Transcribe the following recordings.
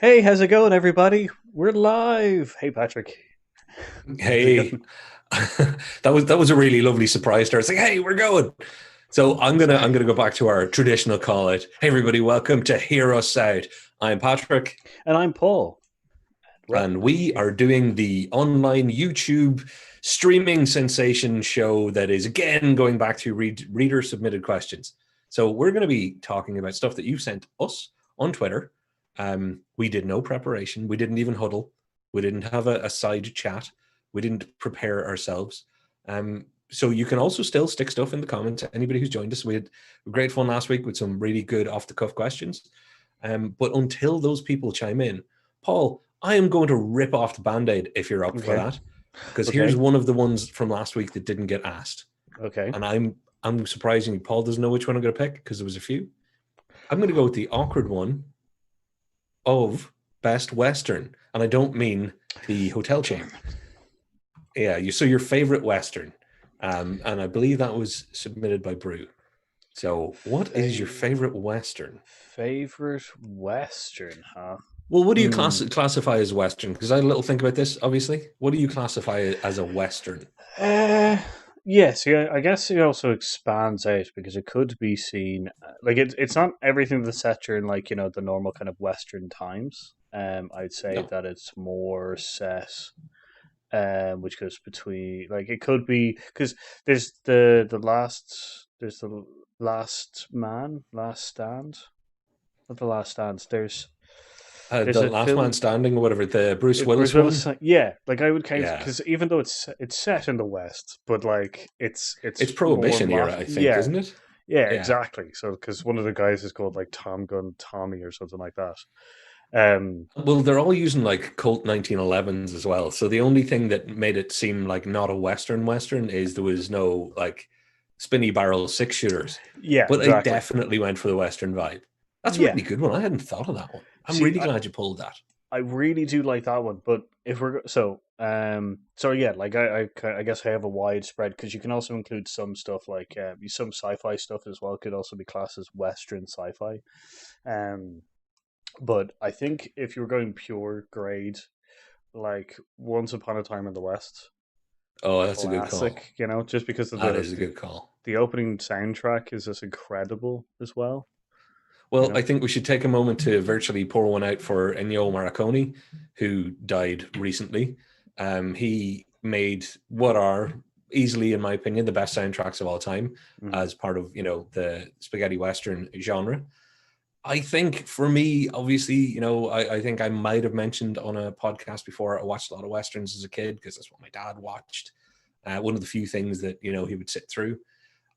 Hey, how's it going, everybody? We're live. Hey, Patrick. How's it Hey, going? that was a really lovely surprise start. It's like, hey, we're going. So I'm gonna Sorry. I'm gonna go back to our traditional call it. Hey everybody, welcome to Hear Us Out. I'm Patrick, And I'm Paul. and Welcome. we are doing the online YouTube streaming sensation show that is again going back to reader submitted questions. So we're going to be talking about stuff that you sent us on Twitter. We did no preparation. We didn't even huddle. We didn't have a side chat. We didn't prepare ourselves. So you can also still stick stuff in the comments. Anybody who's joined us, we had great fun last week with some really good off the cuff questions. But until those people chime in, Paul, I am going to rip off the band-aid if you're up for Okay. that. Because here's Okay. one of the ones from last week that didn't get asked. Okay. And I'm surprisingly, Paul doesn't know which one I'm going to pick because there was a few. I'm going to go with the awkward one of Best Western. And I don't mean the hotel chain. Yeah, so your favorite Western. And I believe that was submitted by Brew. So what is your Fa- favorite Western? favorite Western, huh? Well, what do you Hmm. classify as Western? Because I had a little think about this, obviously. What do you classify as a Western? Uh, yes, yeah, I guess it also expands out because it could be seen like it's not everything that's set during like the normal kind of Western times. I'd say No. that it's more set which goes between like it could be because there's the last man, last stand, not the last stand. There's The a Last Man film. Standing or whatever, the Bruce Bruce Willis Willis, one. yeah, like I would count Yeah. because even though it's set in the West, but like It's it's more Prohibition era, I think, yeah, isn't it? yeah, Yeah. exactly. So because one of the guys is called like Tom Gun Tommy or something like that. Um, Well, they're all using like Colt 1911s as well. So the only thing that made it seem like not a Western is there was no like spinny barrel six shooters. yeah, But they exactly. definitely went for the Western vibe. That's a Yeah. really good one. I hadn't thought of that one. I'm See, really glad you pulled that. I really do like that one, but if we're so yeah, like I guess I have a wide spread because you can also include some stuff like some sci-fi stuff as well could also be classed as Western sci-fi. Um, but I think if you were going pure grade, like Once Upon a Time in the West, Oh, that's a good call. classic, just because of That is a good call. the opening soundtrack is just incredible as well, you Well, I know. think we should take a moment to virtually pour one out for Ennio Morricone, who died recently. He made what are easily, in my opinion, the best soundtracks of all time Hmm. as part of the spaghetti western genre. I think for me, obviously, I think I might have mentioned on a podcast before. I watched a lot of westerns as a kid because that's what my dad watched. One of the few things that he would sit through.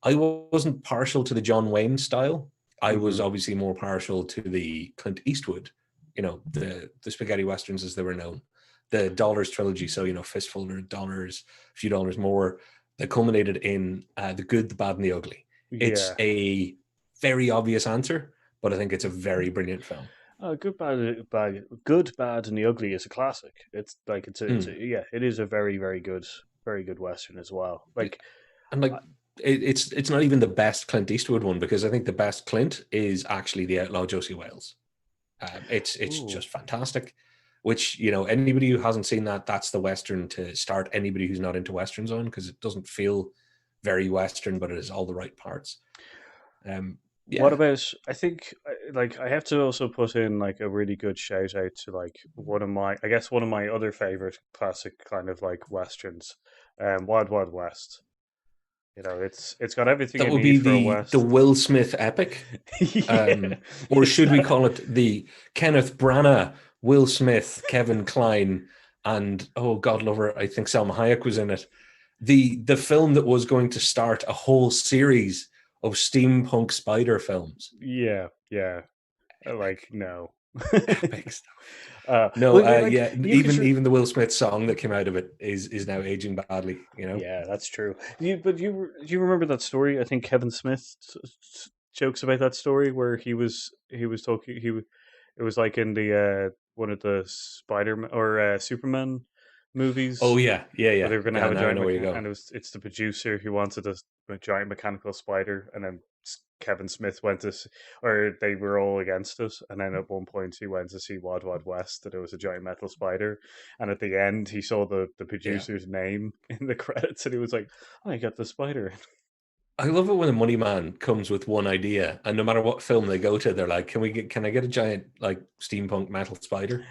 I wasn't partial to the John Wayne style. I was Hmm. obviously more partial to the Clint Eastwood, the spaghetti westerns as they were known, the Dollars trilogy. So Fistful of Dollars, a few dollars more. That culminated in the Good, the Bad, and the Ugly. It's Yeah. a very obvious answer, but I think it's a very brilliant film. Good, bad, and the ugly is a classic. It's like Mm. yeah, it is a very good western as well. Like, And like it's not even the best Clint Eastwood one because I think the best Clint is actually the Outlaw Josie Wales. It's ooh, just fantastic. Which anybody who hasn't seen that, that's the western to start anybody who's not into westerns on because it doesn't feel very western, but it has all the right parts. Um, what yeah. about? I think like I have to also put in like a really good shout out to like I guess one of my other favorite classic kind of like westerns, Wild Wild West. It's got everything That it would be needs for a the west. Will Smith epic. Yeah, Or is should we that? call it the Kenneth Branagh, Will Smith, Kevin Kline, and oh God lover, I think Selma Hayek was in it. The film that was going to start a whole series of steampunk spider films. Yeah, yeah. Like no. Epic stuff. No, Well, yeah, like yeah, you could. even the Will Smith song that came out of it is now aging badly. Yeah, that's true. But do you remember that story? I think Kevin Smith jokes about that story where he was talking it was like in the one of the Spider or Superman Oh movies yeah, yeah, where yeah, they were going to yeah. have a Now I giant know where you're and going. it's the producer who wanted a giant mechanical spider and then Kevin Smith went to, or they were all against it, and then at one point he went to see Wild Wild West, and it was a giant metal spider, and at the end he saw the Yeah. producer's name in the credits, and he was like, "I got the spider." I love it when a money man comes with one idea, and no matter what film they go to, they're like, can I get a giant like steampunk metal spider?"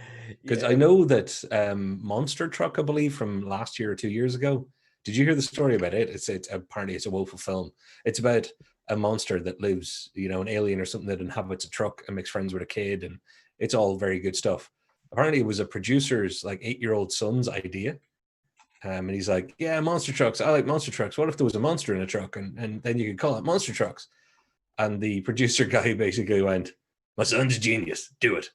Because I Yeah, know that Monster Truck, I believe, from last year or 2 years ago. Did you hear the story about it? It's apparently it's a woeful film. It's about a monster that lives, an alien or something that inhabits a truck and makes friends with a kid, and it's all very good stuff. Apparently, it was a producer's like 8-year-old son's idea. And he's like, "Yeah, monster trucks. I like monster trucks. What if there was a monster in a truck, and then you could call it monster trucks?" And the producer guy basically went, "My son's a genius. Do it."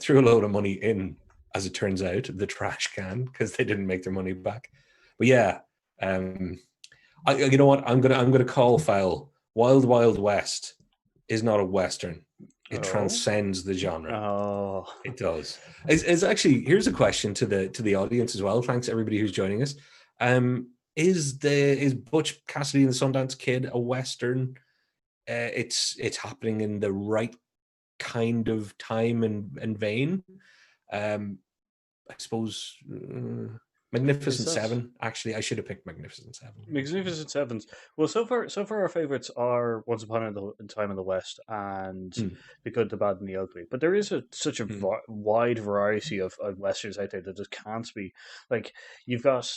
Threw a load of money in, as it turns out, the trash can because they didn't make their money back. But yeah, um, you know what? I'm gonna call foul. Wild Wild West is not a western. It oh, transcends the genre. oh, It does. Is actually, here's a question to the audience as well. Thanks everybody who's joining us. Is Butch Cassidy and the Sundance Kid a western? It's happening in the right kind of time and vein. Um, I suppose is Magnificent that Seven. Actually, I should have picked Magnificent Seven. Magnificent Sevens? Well, so far our favorites are Once Upon a Time in the West and Hmm, The Good, the Bad, and the Ugly. But there is such a hmm, wide variety of westerns out there that just can't be like you've got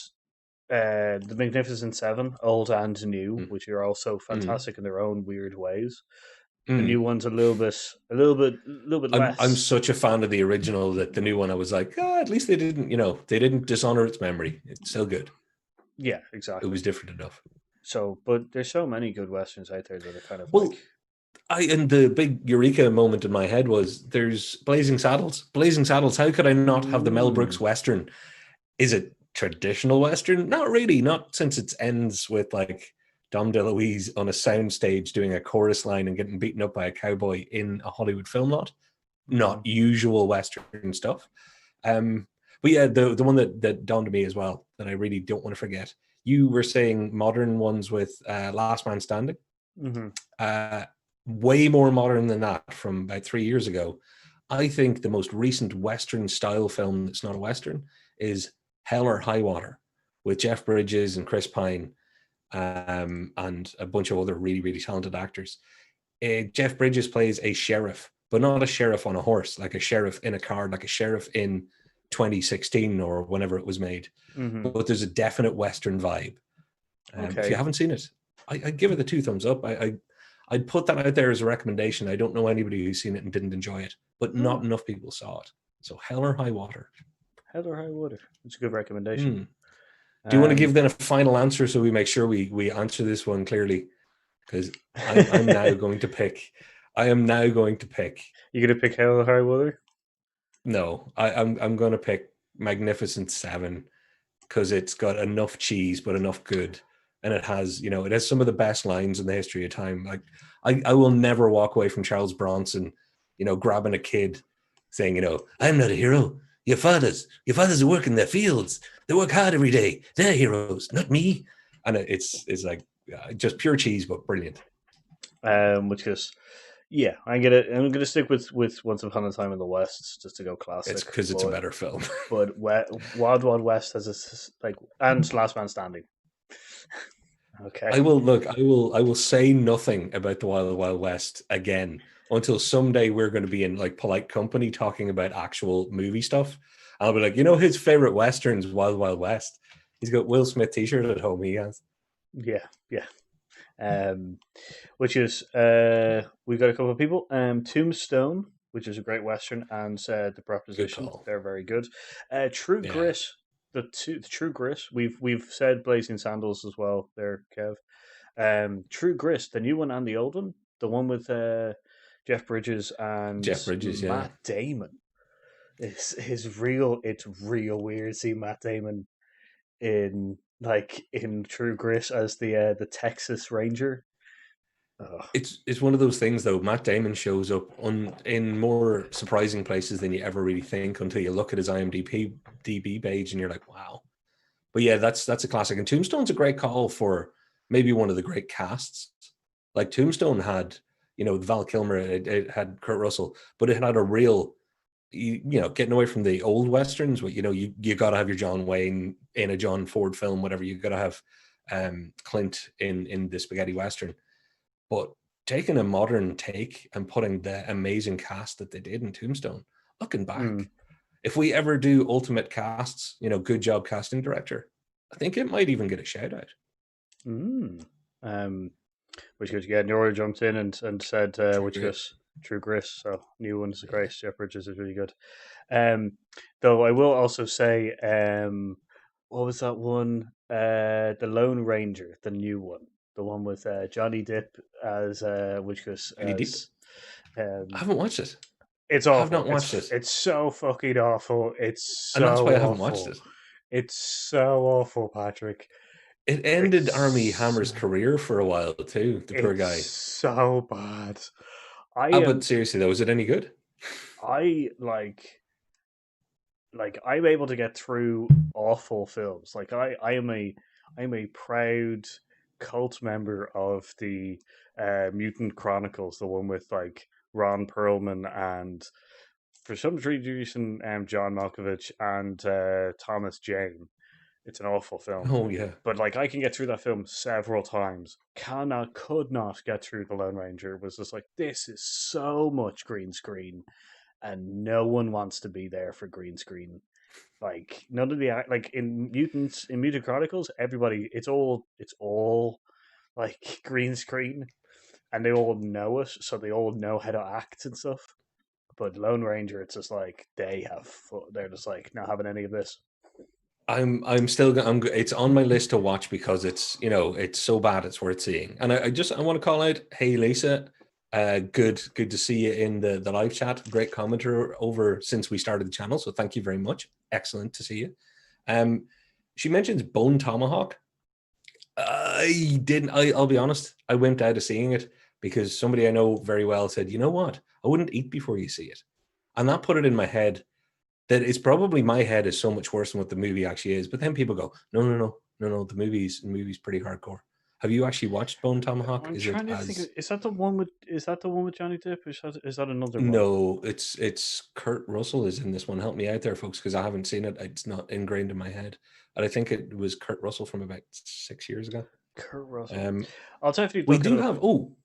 the Magnificent Seven, old and new, hmm, which are also hmm, fantastic in their own weird ways. The hmm. new one's a little bit I'm less. such a fan of the original that the new one I was like, at least they didn't dishonor its memory. It's still good. Yeah, It exactly. was different enough. So, but there's so many good westerns out there that are kind of like, Well, and the big eureka moment in my head was there's Blazing Saddles. Blazing Saddles. How could I not have the Mel Brooks mm, Western? Is it traditional Western? Not really. Not since it ends with like Dom DeLuise on a soundstage doing a chorus line and getting beaten up by a cowboy in a Hollywood film lot. Not mhm. usual Western stuff. Um, but yeah, the one that dawned on me as well that I really don't want to forget. You were saying modern ones with Last Man Standing. Hmm. Uh, Way more modern than that from about 3 years ago. I think the most recent Western style film that's not a Western is Hell or High Water with Jeff Bridges and Chris Pine, and a bunch of other really, really talented actors. Jeff Bridges plays a sheriff, but not a sheriff on a horse, like a sheriff in a car, like a sheriff in 2016 or whenever it was made. Hmm. But there's a definite Western vibe. If you Okay. haven't seen it, I give it the two thumbs up. I'd put that out there as a recommendation. I don't know anybody who's seen it and didn't enjoy it, but not Oh, enough people saw it. So Hell or High Water. Hell or High Water. It's a good recommendation. Hmm. Do you want to give Um, then a final answer so we make sure we answer this one clearly? Because I'm now going to pick. I am now going to pick. you gonna pick Hell or High Water? No, I'm going to pick Magnificent Seven because it's got enough cheese but enough good, and it has some of the best lines in the history of time. Like I will never walk away from Charles Bronson, grabbing a kid, saying, "I'm not a hero. Your fathers are working their fields. They work hard every day. They're heroes, not me." And it's like just pure cheese, but brilliant. Which is yeah, I'm gonna stick with Once Upon a Time in the West just to go It's classic. because it's a better film. Wild Wild West has like and Last Man Standing. Okay. I will look. I will say nothing about the Wild Wild West again until someday we're going to be in like polite company talking about actual movie stuff. I'll be like, his favorite westerns, Wild Wild West. He's got Will Smith T-shirt at home. He has. Yeah, yeah. Um, which is we've got a couple of people. Tombstone, which is a great western, and the Good Proposition. call. They're very good. True Yeah, Grit. The True Grit. We've said Blazing Sandals as well. There, Kev. True Grit, the new one and the old one, the one with Jeff Bridges and Jeff Bridges. Yeah, Matt Damon. Is real. It's real weird seeing Matt Damon in True Grit as the Texas Ranger. Oh, it's one of those things though. Matt Damon shows up in more surprising places than you ever really think until you look at his IMDb page and you're like, wow. But yeah, that's a classic. And Tombstone's a great call for maybe one of the great casts. Like Tombstone had, Val Kilmer, it had Kurt Russell, but it had a real, getting away from the old westerns. Where, you got to have your John Wayne in a John Ford film, whatever. You got to have Clint in the spaghetti western. But taking a modern take and putting the amazing cast that they did in Tombstone, looking back, if we ever do ultimate casts, good job casting director, I think it might even get a shout out. Which goes, Nora jumped in and said, which goes, True Grit. So new one's great. Jeff Bridges is really good. Though I will also say, what was that one? The Lone Ranger, the new one, the one with Johnny Depp as which goes as. I haven't watched it. It's awful. I have not watched it. It's so fucking awful. It's so and that's why awful. I haven't watched it. It's so awful, Patrick. It ended Armie Hammer's career for a while too. The poor guy. So bad. But seriously though, is it any good? I I'm able to get through awful films. Like I'm a proud cult member of the Mutant Chronicles, the one with like Ron Perlman and for some reason John Malkovich and Thomas Jane. It's an awful film. Oh yeah. But like I can get through that film several times. Could not get through The Lone Ranger. It was just like, this is so much green screen and no one wants to be there for green screen. Like none of the like in Mutant Chronicles, everybody it's all like green screen and they all know it, so they all know how to act and stuff. But Lone Ranger, it's just like they're just like not having any of this. It's on my list to watch because it's it's so bad it's worth seeing. And I want to call out, hey Lisa, good to see you in the live chat. Great commenter over since we started the channel, so thank you very much. Excellent to see you. She mentions Bone Tomahawk. I'll be honest, I wimped out of seeing it because somebody I know very well said, you know what, I wouldn't eat before you see it, and that put it in my head that it's probably my head is so much worse than what the movie actually is. But then people go, no, the movie's pretty hardcore. Have you actually watched Bone Tomahawk? I'm trying to think. Is that the one with Johnny Depp? Is that another one? No, it's Kurt Russell is in this one. Help me out there, folks, because I haven't seen it. It's not ingrained in my head. And I think it was Kurt Russell from about 6 years ago. Kurt Russell. I'll definitely. We do have. Oh,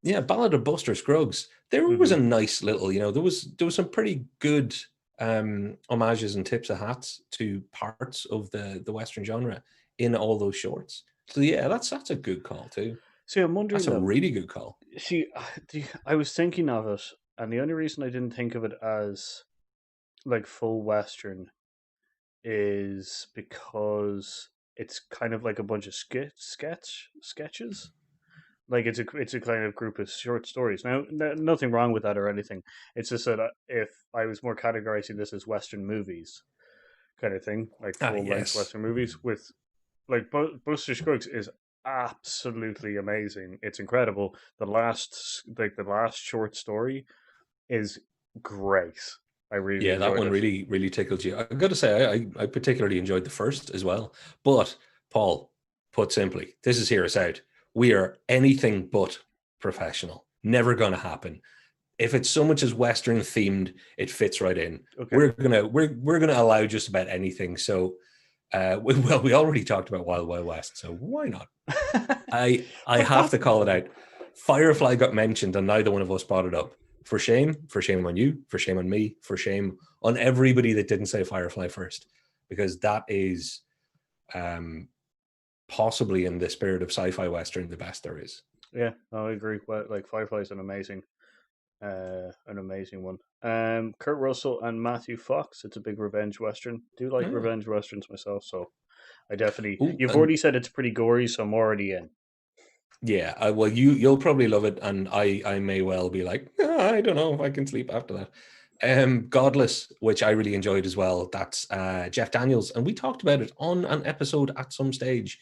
yeah, Ballad of Buster Scruggs. There was a nice little. There was some pretty good homages and tips of hats to parts of the Western genre in all those shorts. So yeah, that's a good call too. See, I'm wondering. That's a really good call. See, I was thinking of it, and the only reason I didn't think of it as like full Western is because it's kind of like a bunch of sketches. Like it's a kind of group of short stories. Now, nothing wrong with that or anything. It's just that if I was more categorizing this as Western movies, kind of thing, like full length Western movies with like Buster Scruggs is absolutely amazing. It's incredible. The last short story is great. I really that one really tickled you. I've got to say, I particularly enjoyed the first as well. But Paul, put simply, this is Hear Us Out. We are anything but professional. Never going to happen. If it's so much as Western themed, it fits right in. Okay. We're gonna allow just about anything. So, we already talked about Wild Wild West, so why not? I have to call it out. Firefly got mentioned, and neither one of us brought it up. For shame on you, for shame on me, for shame on everybody that didn't say Firefly first, because that is possibly in the spirit of sci-fi Western the best there is. Yeah, I agree. Well, like Firefly is an amazing one. Kurt Russell and Matthew Fox. It's a big revenge Western. Do like revenge Westerns myself, so I definitely. You've already said it's pretty gory, so I'm already in. Yeah, well, you'll probably love it, and I may well be like, I don't know if I can sleep after that. Godless, which I really enjoyed as well. That's Jeff Daniels, and we talked about it on an episode at some stage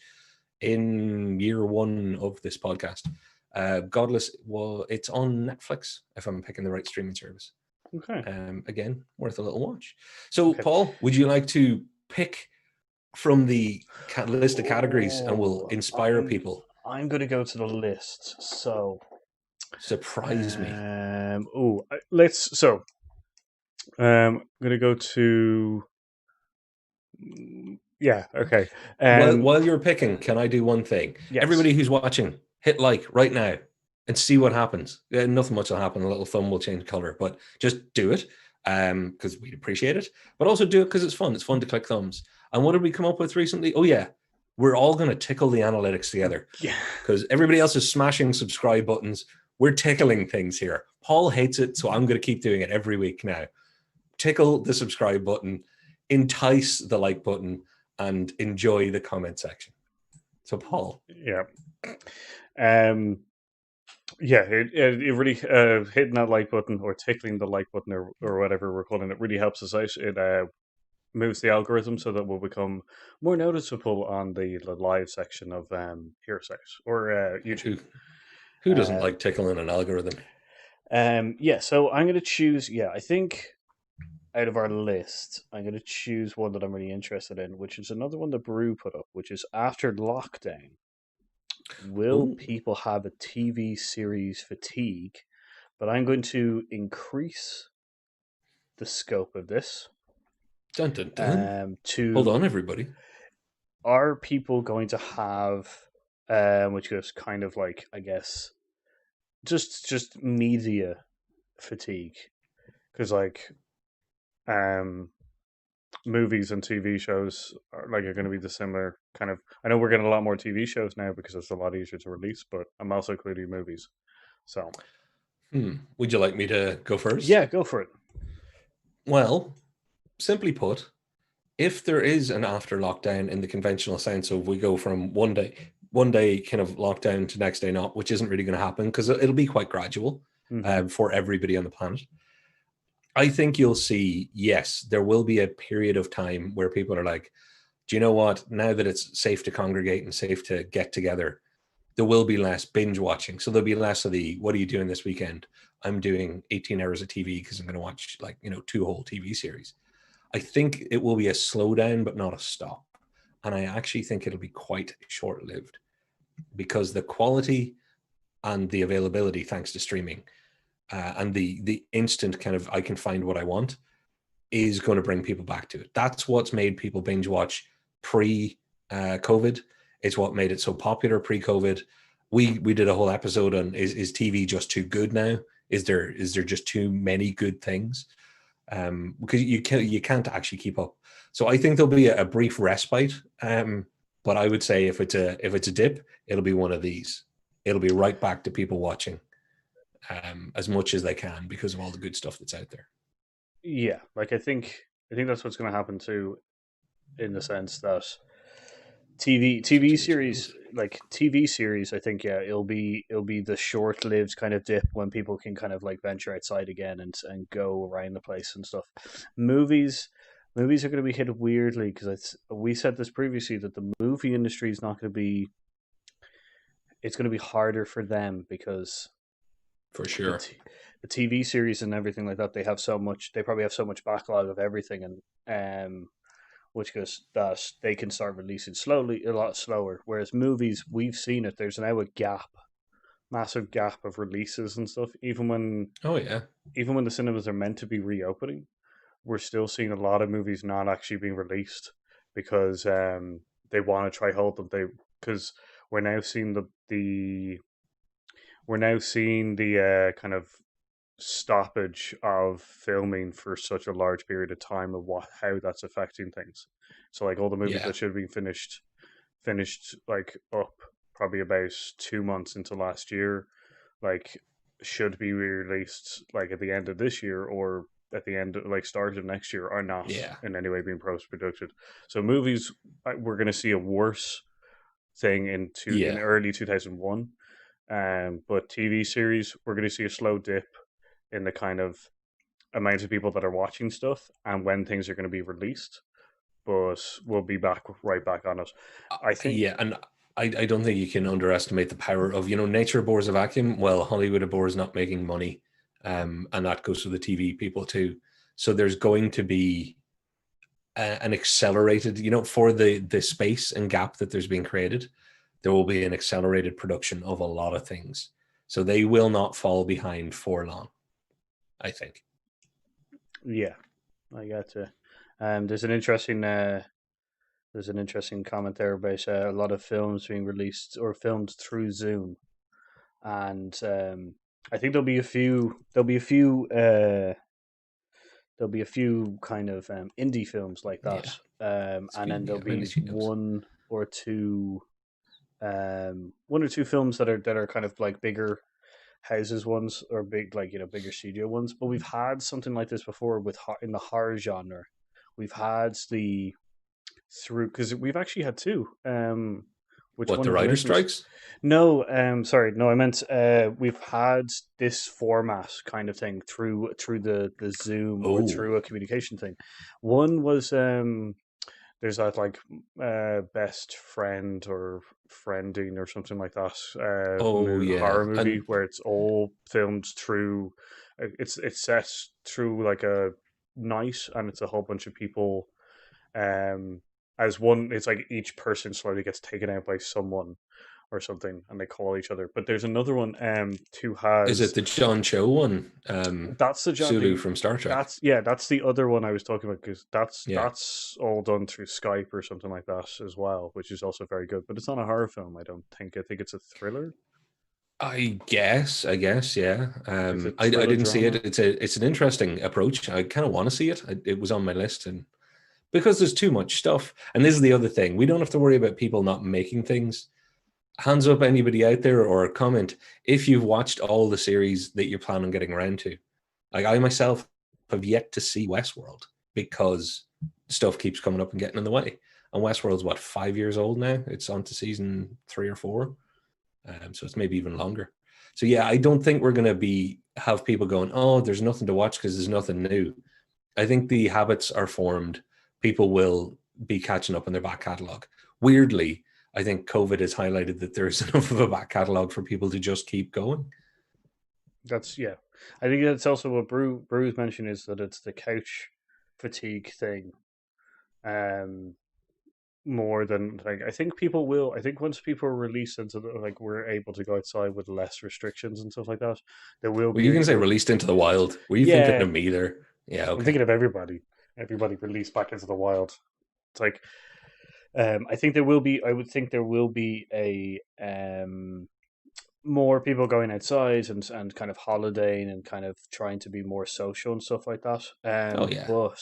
in year one of this podcast. Godless, well, it's on Netflix if I'm picking the right streaming service. Okay. Again, worth a little watch. So, okay. Paul, would you like to pick from the list of categories, and we'll inspire people? I'm going to go to the list. So, Surprise me. let's. So, I'm going to go to. Yeah. Okay. While you're picking, can I do one thing? Yes. Everybody who's watching, hit like right now and see what happens. Nothing much will happen. A little thumb will change color, but just do it because we'd appreciate it. But also do it because it's fun. It's fun to click thumbs. And what did we come up with recently? Oh yeah, we're all going to tickle the analytics together Yeah. because everybody else is smashing subscribe buttons. We're tickling things here. Paul hates it, so I'm going to keep doing it every week now. Tickle the subscribe button, entice the like button, and enjoy the comment section. So, Paul. Yeah. Um. Yeah. It really hitting that like button or tickling the like button or whatever we're calling it really helps us out. It moves the algorithm so that we'll become more noticeable on the live section of Hearsay or YouTube. Who, who doesn't Uh, like tickling an algorithm? yeah, so I'm going to choose. Yeah, I think out of our list, I'm going to choose one that I'm really interested in, which is another one that Brew put up, which is after lockdown, will Oh, people have a TV series fatigue? But I'm going to increase the scope of this dun dun dun. Hold to on, everybody. are people going to have, which is kind of like, I guess, just media fatigue, because like um movies and TV shows are going to be the similar kind of. I know we're getting a lot more TV shows now because it's a lot easier to release, but I'm also including movies. So Would you like me to go first? yeah, go for it. Well, simply put, if there is an after lockdown in the conventional sense of we go from one day kind of lockdown to next day not, which isn't really going to happen because it'll be quite gradual Hmm. for everybody on the planet. I think you'll see, yes, there will be a period of time where people are like, do you know what? Now that it's safe to congregate and safe to get together, there will be less binge watching. So there'll be less of the, what are you doing this weekend? I'm doing 18 hours of TV because I'm going to watch like, two whole TV series. I think it will be a slowdown, but not a stop. And I actually think it'll be quite short lived because the quality and the availability, thanks to streaming, and the instant kind of I can find what I want is going to bring people back to it. That's what's made people binge watch pre COVID. It's what made it so popular pre COVID. We did a whole episode on is TV just too good now? Is there just too many good things? Because you can't actually keep up. So I think there'll be a brief respite. But I would say if it's a dip, it'll be one of these. It'll be right back to people watching as much as they can because of all the good stuff that's out there. Yeah, like I think that's what's going to happen too, in the sense that TV Switching the series, channels. like TV series, I think yeah, it'll be the short lived kind of dip when people can kind of like venture outside again and go around the place and stuff. Movies, movies are going to be hit weirdly because we said this previously that the movie industry is not going to be. It's going to be harder for them because For the sure. the TV series and everything like that, they have so much. They probably have so much backlog of everything, and which goes that they can start releasing slowly, a lot slower. Whereas movies, we've seen it. There's now a gap, massive gap of releases and stuff. Oh yeah. Even when the cinemas are meant to be reopening, we're still seeing a lot of movies not actually being released because they want to try hold them. They because we're now seeing the kind of stoppage of filming for such a large period of time of how that's affecting things. So like all the movies Yeah. that should have been finished like up probably about 2 months into last year, like should be released like at the end of this year or at the end of, like start of next year are not Yeah. in any way being post produced. So movies, we're going to see a worse thing in Yeah. early 2001. But TV series, we're going to see a slow dip in the kind of amount of people that are watching stuff and when things are going to be released. But we'll be back right back on it. I think. Yeah. And I don't think you can underestimate the power of, nature abhors a vacuum. Well, Hollywood abhors not making money. And that goes to the TV people too. So there's going to be an accelerated, for the space and gap that there's being created. there will be an accelerated production of a lot of things. So they will not fall behind for long, I think. Yeah, I got you. There's an interesting comment there about a lot of films being released or filmed through Zoom, and I think there'll be a few kind of indie films like that, Yeah. and then there'll Yeah, many be Cheetos. one or two films that are kind of like bigger houses ones or big like bigger studio ones. But we've had something like this before with in the horror genre. We've had the through because we've actually had two. Which What, one the did you writer mention? strikes? No, sorry, no, I meant we've had this format kind of thing through the Zoom or Oh, through a communication thing. One was there's that like best friend or friending or something like that oh yeah. horror movie And where it's all filmed through it's set through like a night, and it's a whole bunch of people um as one. It's like each person slowly gets taken out by someone or something, and they call each other. But there's another one who is it has the John Cho one? that's the job. Sulu from Star Trek. That's the other one I was talking about, because Yeah. that's all done through Skype or something like that as well, which is also very good. But it's not a horror film. I don't think. I think it's a thriller. I guess, yeah. It's a I thriller didn't see it. drama. It's an interesting approach. I kind of want to see it. It was on my list, and because there's too much stuff. And this is the other thing: we don't have to worry about people not making things. Hands up, anybody out there, or a comment if you've watched all the series that you're planning on getting around to. Like I myself have yet to see Westworld because stuff keeps coming up and getting in the way. And Westworld's what, 5 years old now? It's on to season 3 or 4. So it's maybe even longer. So yeah, I don't think we're gonna be have people going, oh, there's nothing to watch because there's nothing new. I think the habits are formed. People will be catching up on their back catalog. Weirdly, I think COVID has highlighted that there's enough of a back catalog for people to just keep going. That's yeah. I think that's also what Bruce mentioned, is that it's the couch fatigue thing. Um, More than like I think people will. I think once people are released into like we're able to go outside with less restrictions and stuff like that, there will Well, you be can say released into the wild. Were you thinking yeah. of me there? Yeah, I'm okay. thinking of everybody released back into the wild. It's like I think there will be. I would think there will be a more people going outside and kind of holidaying and kind of trying to be more social and stuff like that. Oh yeah. But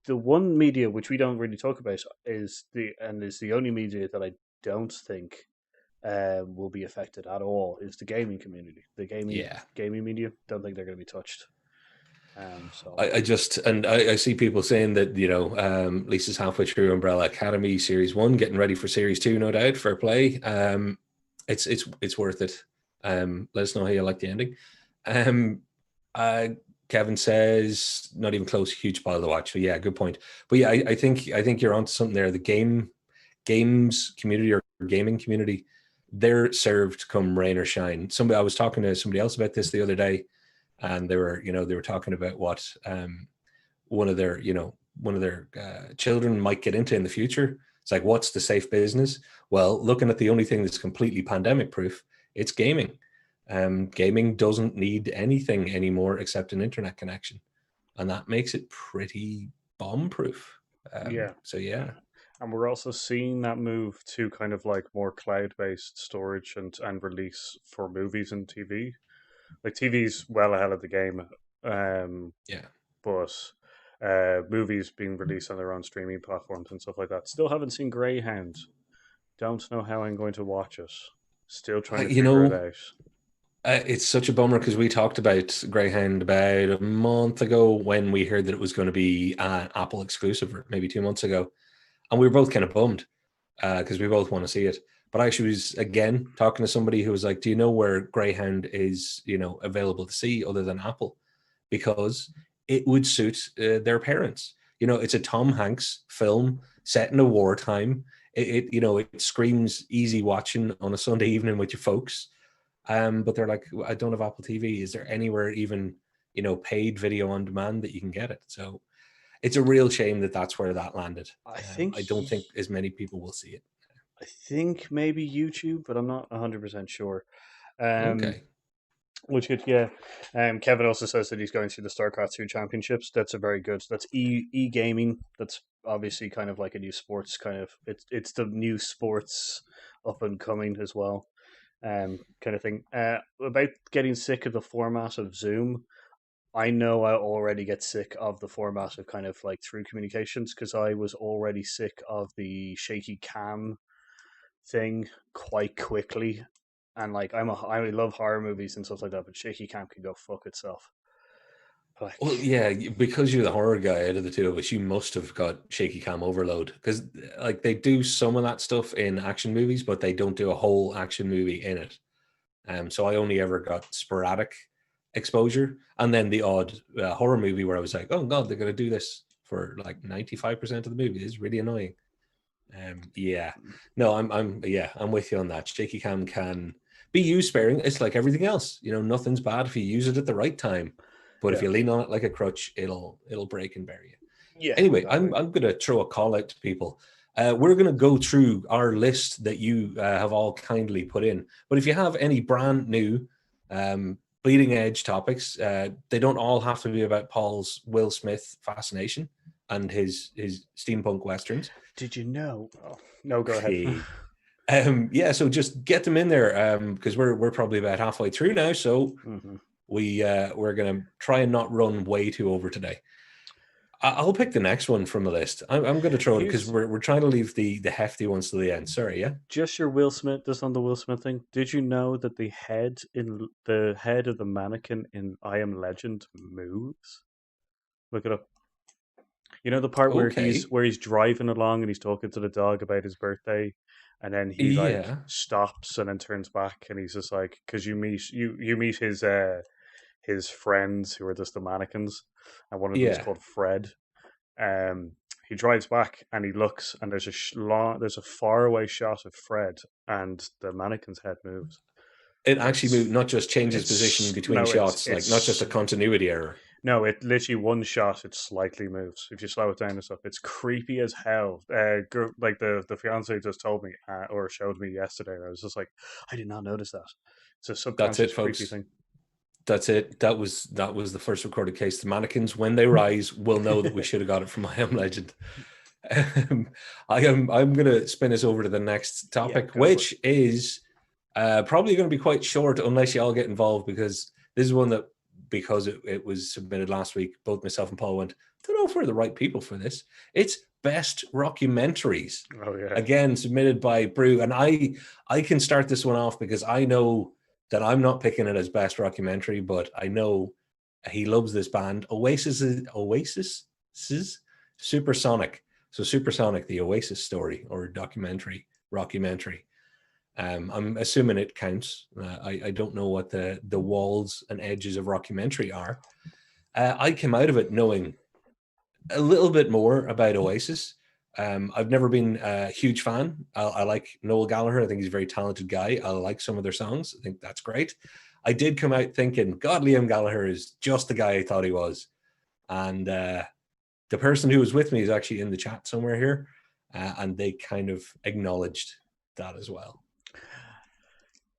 the one media which we don't really talk about is the only media that I don't think will be affected at all is the gaming community. The Yeah. gaming media, don't think they're going to be touched. So I just and I see people saying that Lisa's halfway through Umbrella Academy Series 1, getting ready for Series 2, no doubt. Fair play. It's worth it. Let us know how you like the ending. Um, uh, Kevin says not even close, huge pile to watch. So yeah, good point. But yeah, I think you're onto something there. The games community or gaming community, they're served come rain or shine. I was talking to somebody else about this the other day, and they were talking about what one of their children might get into in the future. It's like, what's the safe business? Well, looking at the only thing that's completely pandemic proof, it's gaming. Gaming doesn't need anything anymore except an internet connection, and that makes it pretty bomb proof. yeah, So yeah. and we're also seeing that move to kind of like more cloud based storage and release for movies and TV. Like TV's well ahead of the game, um, Yeah. but movies being released on their own streaming platforms and stuff like that. Still haven't seen Greyhound. Don't know how I'm going to watch it. Still trying to You figure it know, out. it's such a bummer because we talked about Greyhound about a month ago when we heard that it was going to be an Apple exclusive, or maybe 2 months ago, and we were both kind of bummed because we both want to see it. But I actually was again talking to somebody who was like, "Do you know where Greyhound is, available to see other than Apple? Because it would suit their parents. It's a Tom Hanks film set in a wartime. It screams easy watching on a Sunday evening with your folks. But they're like, I don't have Apple TV. Is there anywhere even paid video on demand that you can get it? So it's a real shame that that's where that landed. I think I don't think as many people will see it. I think maybe YouTube, but I'm not 100% sure. Um, Okay. which good, yeah. Kevin also says that he's going through the StarCraft 2 championships. That's a very good. That's e gaming. That's obviously kind of like a new sports kind of. It's the new sports up and coming as well. Kind of thing. About getting sick of the format of Zoom. I know I already get sick of the format of kind of like through communications because I was already sick of the shaky cam thing quite quickly. And like I love horror movies and stuff like that, but shaky cam can go fuck itself. Well, Like yeah, because you're the horror guy out of the two of us, you must have got shaky cam overload because, like, they do some of that stuff in action movies, but they don't do a whole action movie in it. So I only ever got sporadic exposure, and then the odd horror movie where I was like, "Oh God, they're going to do this for like 95% of the movie." It's really annoying. Yeah, no, I'm with you on that. Shaky cam can be used sparing. It's like everything else, nothing's bad if you use it at the right time, but if yeah, you lean on it like a crutch, it'll break and bury you. yeah, Anyway, exactly. I'm gonna throw a call out to people. We're gonna go through our list that you have all kindly put in, but if you have any brand new bleeding edge topics, they don't all have to be about Paul's Will Smith fascination and his steampunk westerns. Did you know? Oh, no, go ahead. Yeah, so just get them in there because we're probably about halfway through now, so hmm we're gonna try and not run way too over today. I'll pick the next one from the list. I'm going to throw it because Here's we're trying to leave the hefty ones to the end. Sorry, yeah. just your Will Smith. This on the Will Smith thing. Did you know that the head of the mannequin in I Am Legend moves? Look it up. You know the part Okay. where he's driving along and he's talking to the dog about his birthday, and then he like Yeah. stops and then turns back and he's just like because you meet his friends who are just the mannequins, and one of them is Yeah. called Fred. Um, he drives back and he looks and there's a faraway shot of Fred and the mannequin's head moves. It actually moved, It's not just changes position it's between no shots, like not just a continuity error. no, it literally one shot. It slightly moves if you slow it down and stuff. It's creepy as hell. Like the fiance just told me or showed me yesterday. And I was just like, I did not notice that. It's a That's it, subconscious creepy folks. thing. That's it. That was the first recorded case. The mannequins, when they rise, will know that we should have got it from I Am Legend. Um, I'm gonna spin us over to the next Yeah, topic, go for it. which is probably going to be quite short unless you all get involved because this is one that because it was submitted last week, both myself and Paul went, don't know if we're the right people for this. It's best rockumentaries. Oh yeah. Again, submitted by Brew. And I can start this one off because I know that I'm not picking it as best rockumentary, but I know he loves this band. Oasis's Supersonic. So Supersonic, the Oasis story or rockumentary. I'm assuming it counts. I don't know what the walls and edges of rockumentary are. I came out of it knowing a little bit more about Oasis. I've never been a huge fan. I like Noel Gallagher. I think he's a very talented guy. I like some of their songs. I think that's great. I did come out thinking, God, Liam Gallagher is just the guy I thought he was. And the person who was with me is actually in the chat somewhere here. And they kind of acknowledged that as well.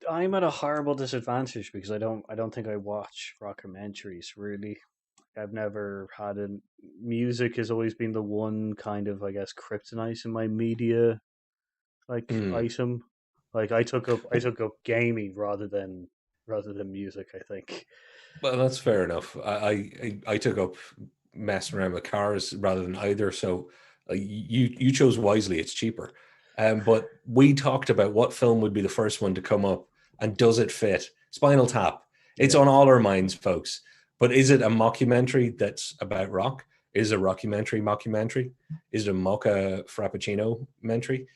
I'm at a horrible disadvantage because I don't think I watch rockumentaries really. I've never had a music has always been the one kind of I guess kryptonite in my media like Mm. item. Like I took up gaming rather than music. I think. Well, that's fair enough. I took up messing around with cars rather than either. So you chose wisely. It's cheaper. But we talked about what film would be the first one to come up, and does it fit? Spinal Tap. It's Yeah. on all our minds, folks. But is it a mockumentary that's about rock? Is it a rockumentary mockumentary? Is it a mocha frappuccino mentary?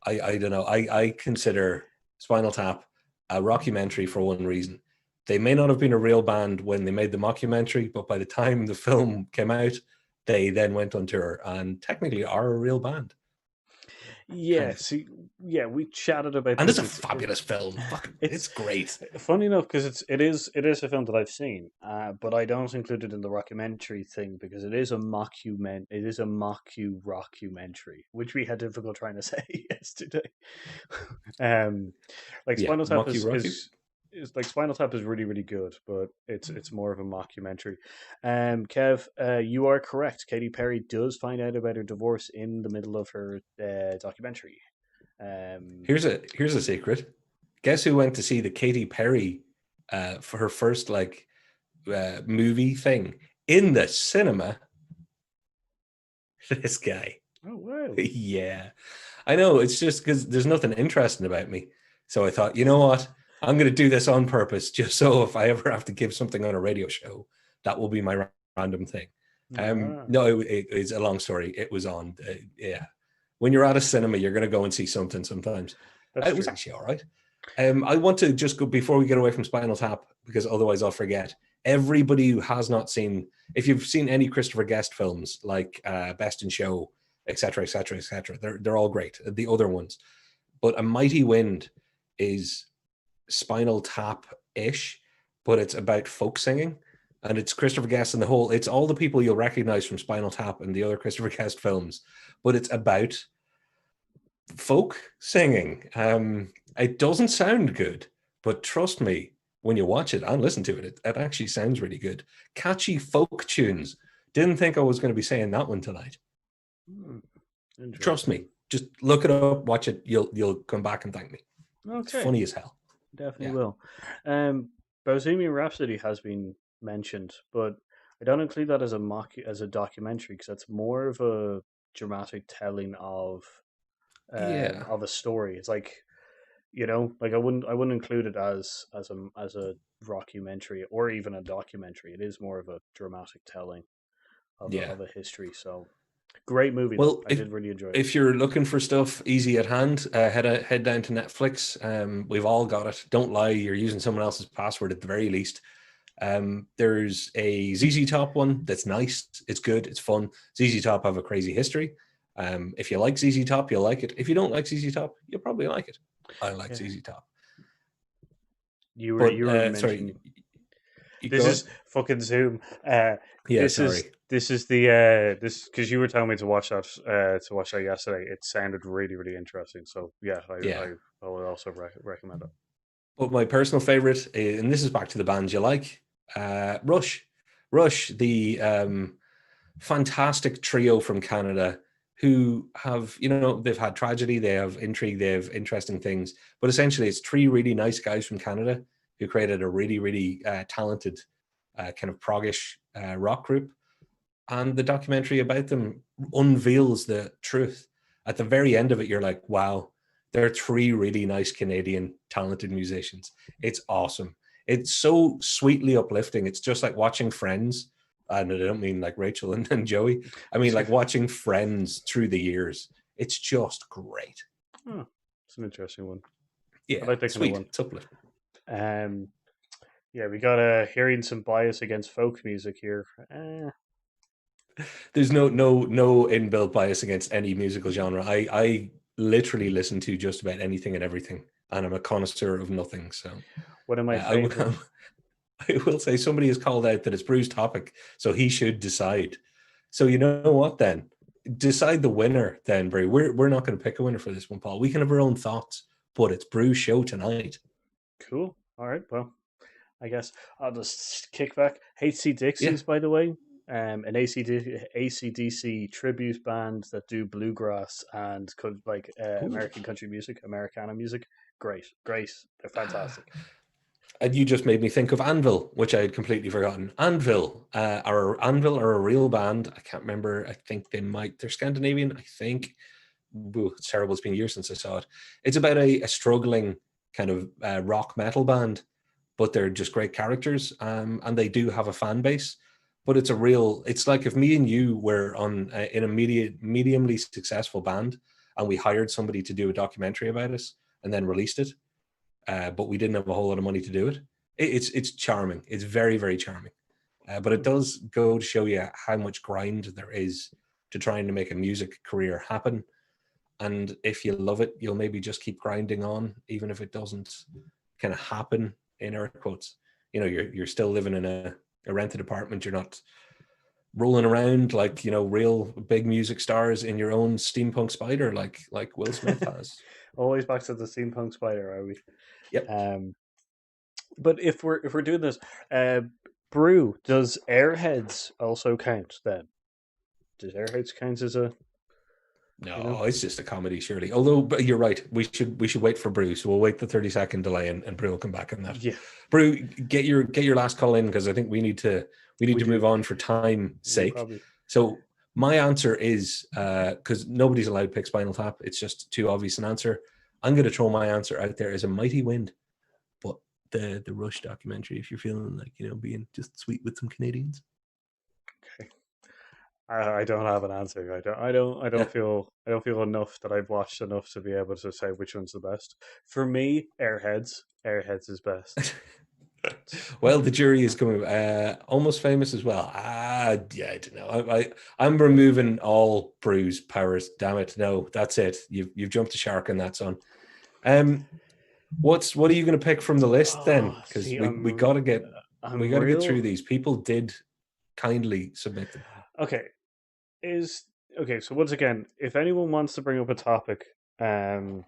I don't know. I consider Spinal Tap a rockumentary for one reason. They may not have been a real band when they made the mockumentary, but by the time the film came out, they then went on tour and technically are a real band. kind Yeah, of. see, yeah, we chatted about And it's this. a fabulous film. Fucking, It's it's great. funny enough because it is a film that I've seen, but I don't include it in the rockumentary thing because it is a rockumentary, which we had difficult trying to say yesterday. um, like Yeah, Spinal Tap Mocky is Rocky. Spinal Tap is really really good, but it's more of a mockumentary. Kev, you are correct. Katy Perry does find out about her divorce in the middle of her documentary. Um, Here's a secret. Guess who went to see the Katy Perry for her first like movie thing in the cinema? This guy. oh wow. Yeah. I know. It's just because there's nothing interesting about me. So I thought, you know what? I'm going to do this on purpose, just so if I ever have to give something on a radio show, that will be my random thing. Ah, No, it's a long story. It was on. Yeah. When you're at a cinema, you're going to go and see something sometimes. that's It was true. actually all right. I want to just go before we get away from Spinal Tap, because otherwise I'll forget. Everybody who has not seen, if you've seen any Christopher Guest films like Best in Show, etc., etc., etc., they're all great. The other ones, but A Mighty Wind is Spinal Tap ish, but it's about folk singing, and it's Christopher Guest and the whole. It's all the people you'll recognize from Spinal Tap and the other Christopher Guest films, but it's about folk singing. It doesn't sound good, but trust me, when you watch it and listen to it, it actually sounds really good. Catchy folk tunes. Didn't think I was going to be saying that one tonight. Hmm, Trust me. interesting. Just look it up, watch it. You'll come back and thank me. It's Okay, funny as hell. definitely Yeah. will. Bohemian Rhapsody has been mentioned, but I don't include that as a documentary because that's more of a dramatic telling Yeah. of a story. It's like like I wouldn't include it as a rockumentary or even a documentary. It is more of a dramatic telling Yeah. of a history. So great movie though. Well, I did really enjoy it. if you're looking for stuff easy at hand, head down to Netflix. We've all got it. Don't lie, you're using someone else's password at the very least. There's a ZZ Top one that's nice. It's good. It's fun. ZZ Top have a crazy history. If you like ZZ Top, you'll like it. If you don't like ZZ Top, you'll probably like it. I like Yeah, ZZ Top. you But were sorry, mentioning you this go on. is fucking Zoom. Yeah, sorry. This is the this because you were telling me to watch that yesterday. It sounded really really interesting. So yeah, Yeah. I would also recommend it. But my personal favorite, and this is back to the bands you like, Rush. Rush, the fantastic trio from Canada who have, they've had tragedy, they have intrigue, they have interesting things. But essentially, it's three really nice guys from Canada who created a really, really talented kind of proggish rock group. And the documentary about them unveils the truth. At the very end of it, you're like, wow, they're three really nice Canadian talented musicians. It's awesome. It's so sweetly uplifting. It's just like watching Friends. And I don't mean like Rachel and Joey. I mean like watching Friends through the years. It's just great. Oh, it's an interesting one. I Yeah, like that kind of sweet. one. It's uplifting. Um, yeah, we got hearing some bias against folk music here. There's no inbuilt bias against any musical genre. I literally listen to just about anything and everything, and I'm a connoisseur of nothing. So One of my I, favorite. I will say somebody has called out that it's Brew's topic, so he should decide. So you know what then? Decide the winner then, Brew. We're not going to pick a winner for this one, Paul. We can have our own thoughts, but it's Brew's show tonight. Cool. All right. Well, I guess I'll just kick back. HC Yeah, Dixies, by the way, an ACDC tribute band that do bluegrass and like cool. American country music, Americana music. Great, great. They're fantastic. And you just made me think of Anvil, which I had completely forgotten. Anvil are a real band. I can't remember. I think they're Scandinavian, I think. Ooh, it's terrible. It's been years since I saw it. It's about a struggling kind of rock metal band, but they're just great characters. And they do have a fan base, but it's like if me and you were in a mediumly successful band and we hired somebody to do a documentary about us and then released it, but we didn't have a whole lot of money to do it. It's charming. It's very, very charming. But it Hmm. does go to show you how much grind there is to trying to make a music career happen. And if you love it, you'll maybe just keep grinding on, even if it doesn't kind of happen, in air quotes. You know, you're still living in a rented apartment. You're not rolling around like, you know, real big music stars in your own steampunk spider like Will Smith has. Always back to the steampunk spider, are we? Yep. Um, but if we're doing this, uh, brew, does Airheads also count then? Does Airheads count as a, you know? No, it's just a comedy, surely. Although, but you're right. We should wait for Brew. So we'll wait the 30-second delay, and Brew will come back on that. Yeah, Brew, get your last call in, because I think we need to we do. move on for time's We sake. probably. So my answer is, because nobody's allowed to pick Spinal Tap. It's just too obvious an answer. I'm going to throw my answer out there as a Mighty Wind, but the Rush documentary. If you're feeling like, you know, being just sweet with some Canadians. Okay. I don't have an answer. I don't Yeah. feel. I don't feel enough that I've watched enough to be able to say which one's the best. For me, Airheads. Airheads is best. Well, the jury is coming. Almost Famous as well. Yeah, I don't know. I'm removing all Brew's powers. Damn it! No, that's it. You've jumped the shark on that, son. Um, what are you going to pick from the list then? Oh, Because see, we got to get I'm through real. these. People did kindly submit them. Okay, is okay. So once again, if anyone wants to bring up a topic, um,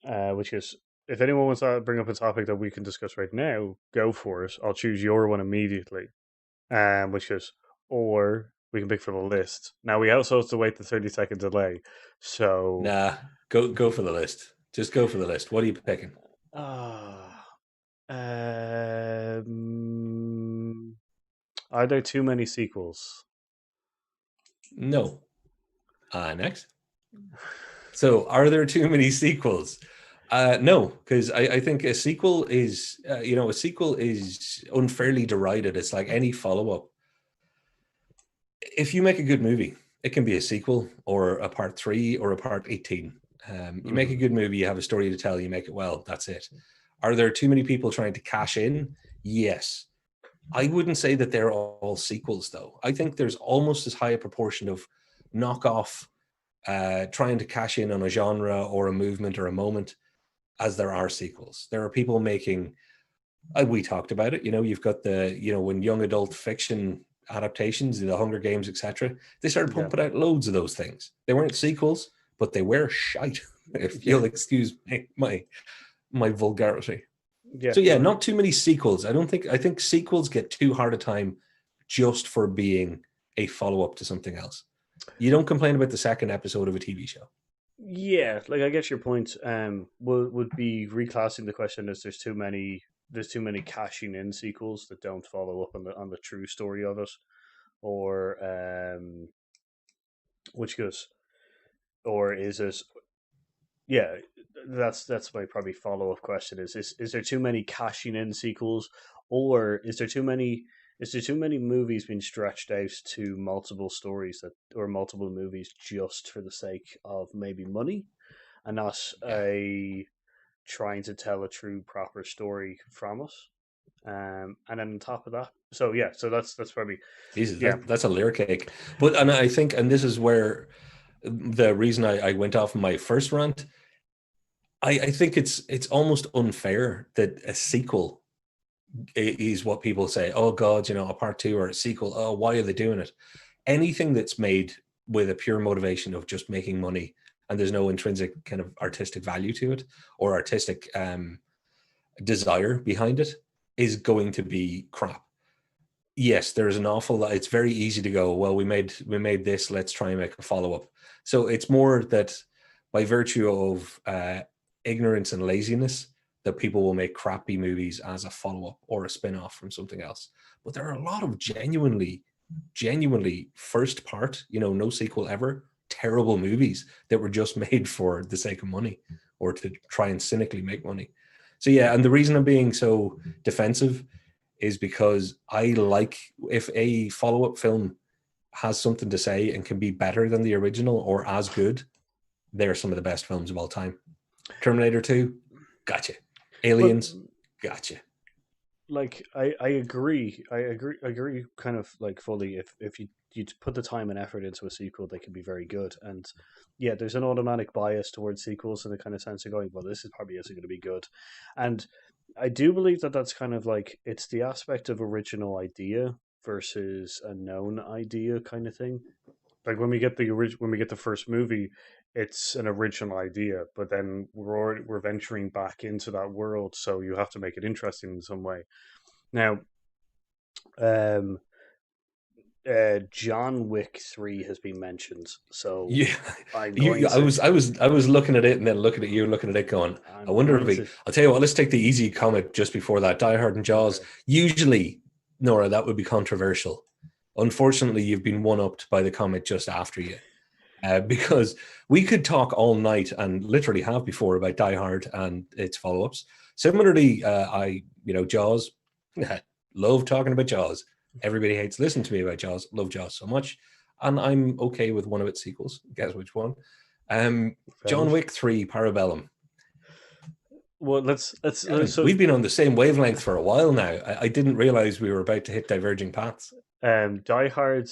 which is if anyone wants to bring up a topic that we can discuss right now, go for it. I'll choose your one immediately. Which is, or we can pick from the list. Now we also have to wait the 30-second delay. So, Nah, go for the list. Just go for the list. What are you picking? uh, um, are there too many sequels? No. Next. So, are there too many sequels? No, because I think a sequel is, a sequel is unfairly derided. It's like any follow up. If you make a good movie, it can be a sequel or a part 3 or a part 18. You make a Hmm. good movie, you have a story to tell, you make it well. That's it. Are there too many people trying to cash in? Yes. I wouldn't say that they're all sequels, though. I think there's almost as high a proportion of knockoff, trying to cash in on a genre or a movement or a moment, as there are sequels. There are people making, we talked about it, you've got when young adult fiction adaptations, the Hunger Games, etc., they started Yeah, pumping out loads of those things. They weren't sequels, but they were shite, if yeah, you'll excuse my vulgarity. yeah. So yeah, No, not too many sequels. I think sequels get too hard a time just for being a follow-up to something else. You don't complain about the second episode of a TV show. yeah. Like I get your point. Would be reclassing the question as there's too many. There's too many cashing in sequels that don't follow up on the true story of it, or which goes, or is it? Yeah, that's my probably follow up question is there too many cashing in sequels, or is there too many movies being stretched out to multiple stories that or multiple movies just for the sake of maybe money and not Yeah, a trying to tell a true proper story from it. And then on top of that, so yeah, so that's probably Jesus, yeah, that's a layer cake. But and I think, and this is where the reason I went off my first rant. I think it's almost unfair that a sequel is what people say. Oh God, a part 2 or a sequel. Oh, why are they doing it? Anything that's made with a pure motivation of just making money, and there's no intrinsic kind of artistic value to it or artistic desire behind it, is going to be crap. Yes, there's an awful lot. It's very easy to go, well, we made this, let's try and make a follow-up. So it's more that by virtue of ignorance and laziness, that people will make crappy movies as a follow-up or a spin-off from something else. But there are a lot of genuinely first part, no sequel ever, terrible movies that were just made for the sake of money or to try and cynically make money. So yeah, and the reason I'm being so defensive is because I like, if a follow-up film has something to say and can be better than the original or as good, they're some of the best films of all time. Terminator 2, gotcha. but Aliens, gotcha. like I agree. I agree kind of like fully. If you put the time and effort into a sequel, they can be very good. And yeah, there's an automatic bias towards sequels in the kind of sense of going, well, this is probably isn't going to be good. And I do believe that that's kind of like it's the aspect of original idea versus a known idea kind of thing. Like when we get when we get the first movie, it's an original idea, but then we're venturing back into that world, so you have to make it interesting in some way. Now, um, John Wick 3 has been mentioned, so Yeah, I'm going I to was looking at it and then looking at you, looking at it, going, I I'm wonder if going we. to I'll tell you what. Let's take the easy comment just before that. Die Hard and Jaws. okay. Usually, Nora, that would be controversial. Unfortunately, you've been one upped by the comment just after you, because we could talk all night and literally have before about Die Hard and its follow-ups. Similarly, Jaws. Love talking about Jaws. Everybody hates listening to me about Jaws. Love Jaws so much, and I'm okay with one of its sequels. Guess which one? Fair John enough. Wick 3 Parabellum. Well, let's Kevin, so we've been on the same wavelength for a while now. I didn't realize we were about to hit diverging paths. Die Hard,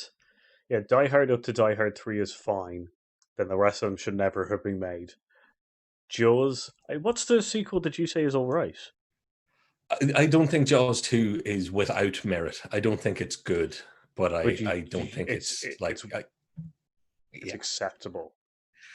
yeah, Die Hard up to Die Hard 3 is fine. Then the rest of them should never have been made. Jaws, what's the sequel that you say is all right? I don't think Jaws 2 is without merit. I don't think it's good, but But I don't think it's like, it's yeah. acceptable,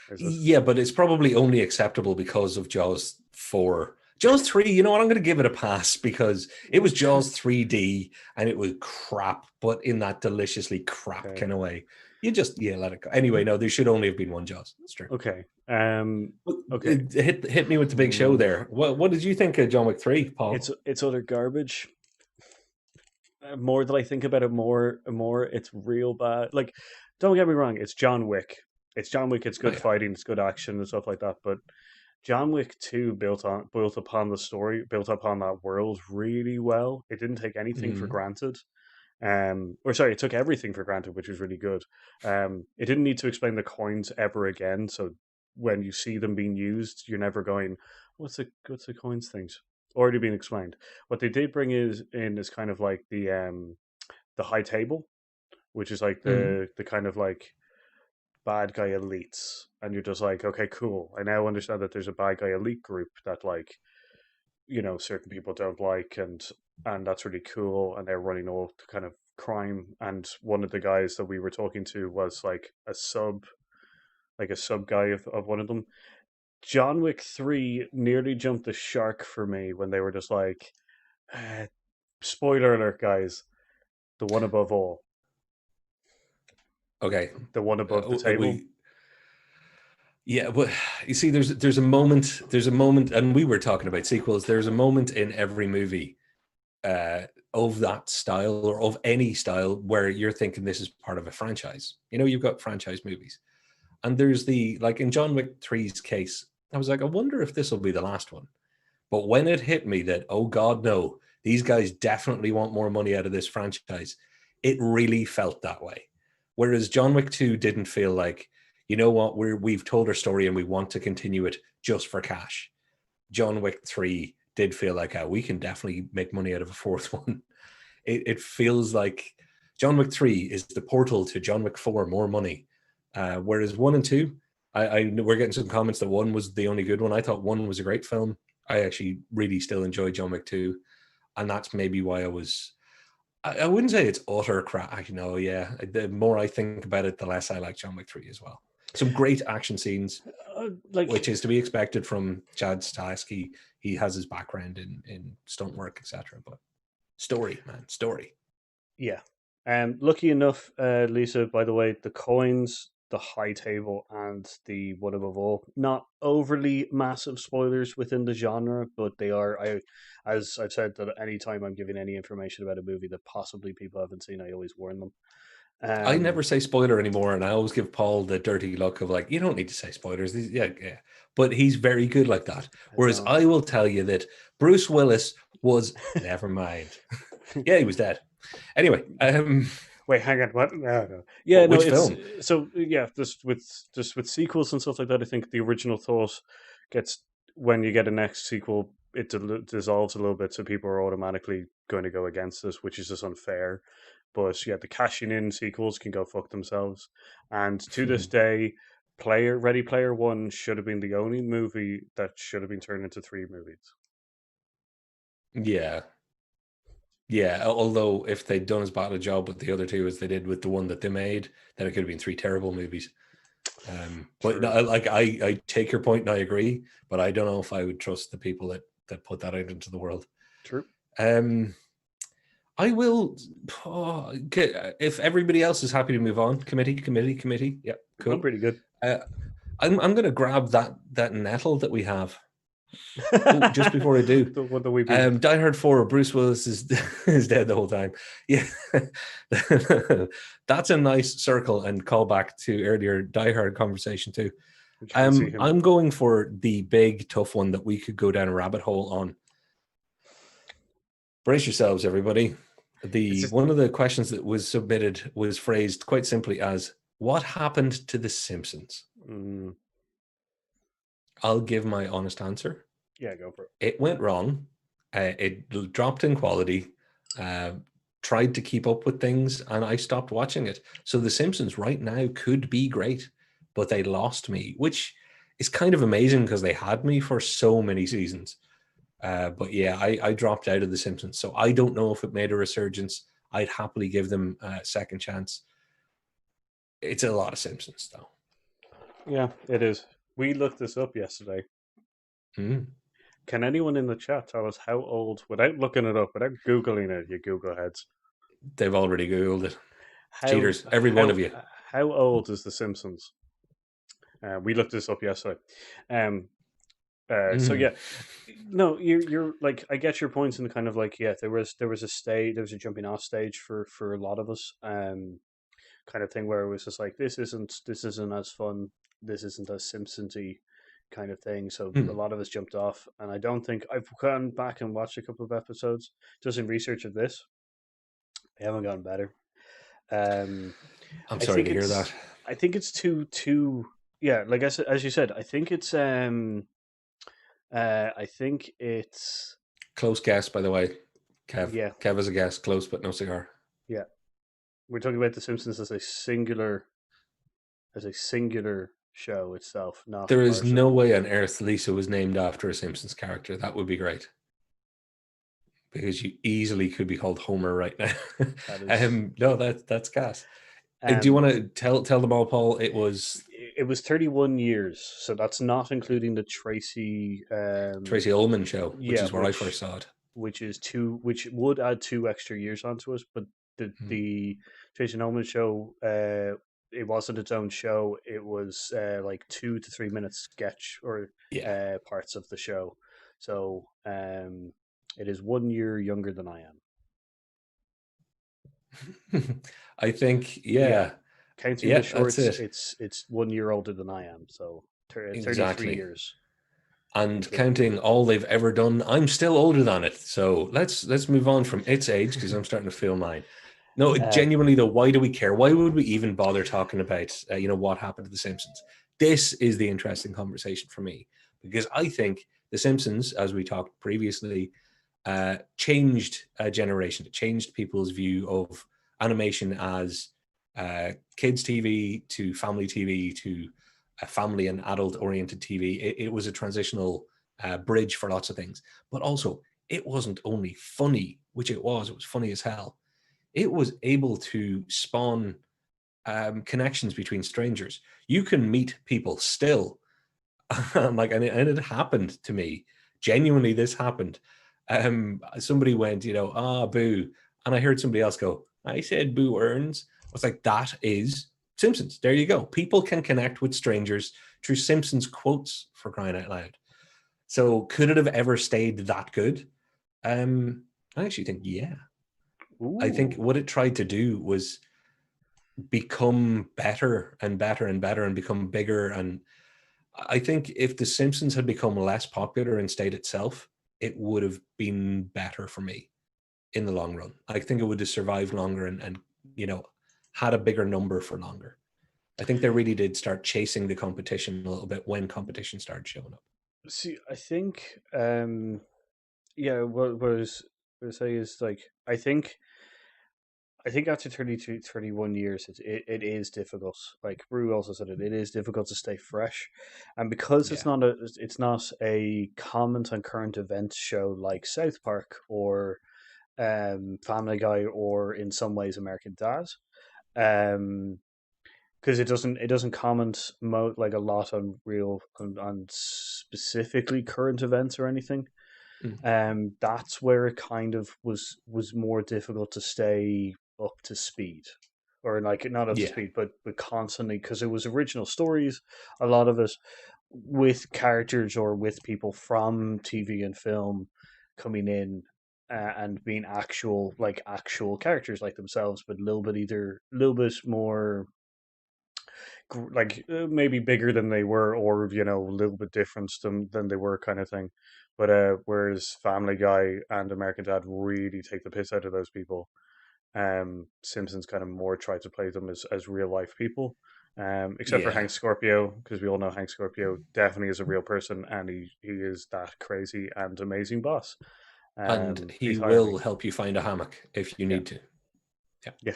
is it? Yeah, but it's probably only acceptable because of Jaws 4. Jaws 3, you know what? I'm going to give it a pass because it was Jaws 3D and it was crap, but in that deliciously crap Okay. kind of way. Yeah, let it go. Anyway, no, there should only have been one Jaws. That's true. Okay. But Okay. hit me with the big show Mm, there. What did you think of John Wick 3, Paul? it's utter garbage. More that I think about it, more it's real bad. Like, don't get me wrong, it's John Wick. It's John Wick. It's Oh, good yeah. fighting. It's good action and stuff like that. But John Wick 2 built upon the story, built upon that world really well. It didn't take anything for Mhm. granted. Or sorry, it took everything for granted, which was really good. It didn't need to explain the coins ever again. So when you see them being used, you're never going, what's the coins things? Already been explained. What they did bring is kind of like the high table, which is like Mhm. the kind of like bad guy elites, and you're just like, okay, cool. I now understand that there's a bad guy elite group that like certain people don't like, and that's really cool, and they're running all kind of crime. And one of the guys that we were talking to was like a sub guy of one of them. John Wick 3 nearly jumped the shark for me when they were just like, eh, spoiler alert, guys, the one above all, Okay. the one above the table. We Yeah, but you see, there's a moment, and we were talking about sequels. There's a moment in every movie uh, of that style or of any style where you're thinking this is part of a franchise. You've got franchise movies, and there's like in John Wick 3's case, I was like, I wonder if this will be the last one. But when it hit me that, oh God, no, these guys definitely want more money out of this franchise, it really felt that way. Whereas John Wick 2 didn't feel like, you know what, we've told our story and we want to continue it just for cash. John Wick 3 did feel like, we can definitely make money out of a fourth one. It feels like John Wick 3 is the portal to John Wick 4, more money. Whereas 1 and 2, we're getting some comments that 1 was the only good one. I thought 1 was a great film. I actually really still enjoy John Wick 2. And that's maybe why I wouldn't say it's utter crap. Yeah. The more I think about it, the less I like John Wick 3 as well. Some great action scenes, which Like, is to be expected from Chad Stahelski. He has his background in stunt work, etc. But story, man, story. yeah. Lucky enough, Lisa, by the way, the coins, the high table, and the one above all, not overly massive spoilers within the genre, but they are. As I've said, that anytime I'm giving any information about a movie that possibly people haven't seen, I always warn them. I never Um, say spoiler anymore, and I always give Paul the dirty look of like, you don't need to say spoilers. Yeah, yeah. But he's very good like that. I Whereas don't. I will tell you that Bruce Willis was never mind. Yeah, he was dead. Anyway, Wait, hang on. What? No, no. Yeah, no. which It's film? so yeah. Just with sequels and stuff like that, I think the original thought gets when you get a next sequel. dissolves a little bit, so people are automatically going to go against us, which is just unfair. But yeah, the cashing in sequels can go fuck themselves. And to this day, Ready Player One should have been the only movie that should have been turned into three movies. Yeah. Yeah, although if they'd done as bad a job with the other two as they did with the one that they made, then it could have been three terrible movies. But True. no, like I take your point and I agree, but I don't know if I would trust the people that put that out into the world. True. Um, I will. Okay, if everybody else is happy to move on, committee. Yep, I'm cool. pretty good. I'm going to grab that nettle that we have. Oh, just before I do, The one that we've been. Die Hard 4, Bruce Willis is is dead the whole time. Yeah, that's a nice circle and callback to earlier Die Hard conversation too. We can't see him. I'm going for the big tough one that we could go down a rabbit hole on. Brace yourselves, everybody. One of the questions that was submitted was phrased quite simply as, "What happened to the Simpsons?" I'll give my honest answer. Yeah, go for it. It went wrong. It dropped in quality. Tried to keep up with things, and I stopped watching it. So The Simpsons right now could be great, but they lost me, which is kind of amazing because they had me for so many seasons. But yeah, I dropped out of The Simpsons, so I don't know if it made a resurgence. I'd happily give them a second chance. It's a lot of Simpsons, though. Yeah, it is. We looked this up yesterday. Mm. Can anyone in the chat tell us how old, without looking it up, without Googling it, you Google heads? They've already Googled it. How, Cheaters, every one of you. How old is The Simpsons? We looked this up yesterday. So yeah, no, you're like, I get your points in the kind of like, yeah, there was a jumping off stage for a lot of us, kind of thing where it was just like, this isn't as fun, this isn't as Simpsonsy kind of thing. So a lot of us jumped off, and I don't think I've gone back and watched a couple of episodes just in research of this. They haven't gotten better. I'm I sorry think to hear it's that. I think it's too yeah, like as you said, I think it's I think it's Close guess, by the way. Kev. yeah, Kev is a guess. Close, but no cigar. yeah. We're talking about The Simpsons as a singular show itself, not There is Marshall. no way on earth Lisa was named after a Simpsons character. That would be great. Because you easily could be called Homer right now. That is No, that's gas. Do you um want to tell them all, Paul? it was 31 years, so that's not including the Tracy Ullman show, which yeah, is where I first saw it. which would add 2 extra years onto us, but the Tracy Ullman show, it wasn't its own show. It was like 2 to 3 minute sketch or Yeah. parts of the show. So it is 1 year younger than I am. I think, yeah. Counting the that's shorts, it. it's 1 year older than I am. So 33 Exactly. years. And counting all they've ever done, I'm still older than it. So let's move on from its age because I'm starting to feel mine. No, genuinely though, why do we care? Why would we even bother talking about what happened to The Simpsons? This is the interesting conversation for me because I think The Simpsons, as we talked previously, changed a generation. It changed people's view of animation as kids TV to family TV to a family and adult oriented TV. It was a transitional bridge for lots of things, but also it wasn't only funny, which it was funny as hell. It was able to spawn connections between strangers. You can meet people still. And it happened to me. Genuinely, this happened. Somebody went, boo. And I heard somebody else go, I said boo earns. I was like, that is Simpsons. There you go. People can connect with strangers through Simpsons quotes, for crying out loud. So could it have ever stayed that good? I actually think, yeah. Ooh. I think what it tried to do was become better and better and better and become bigger. And I think if The Simpsons had become less popular and stayed itself, it would have been better for me in the long run. I think it would have survived longer and had a bigger number for longer. I think they really did start chasing the competition a little bit when competition started showing up. See, I think yeah, what I was say is like I think after 32, 31 years, it is difficult. Like Rue also said, it is difficult to stay fresh, and because Yeah, it's not a comment on current events show like South Park or Family Guy or in some ways American Dad, um, because it doesn't comment like a lot on on specifically current events or anything. mm, That's where it kind of was more difficult to stay up to speed, or like not up to yeah, speed, but constantly because it was original stories, a lot of it with characters or with people from TV and film coming in and being actual characters like themselves, but a little bit more maybe bigger than they were, or a little bit different than they were, kind of thing. But whereas Family Guy and American Dad really take the piss out of those people, Simpsons kind of more try to play them as real life people. Except for yeah. Hank Scorpio, because we all know Hank Scorpio definitely is a real person, and he is that crazy and amazing boss. And he Please hire me. will help you find a hammock if you Yeah, need to. Yeah, yeah,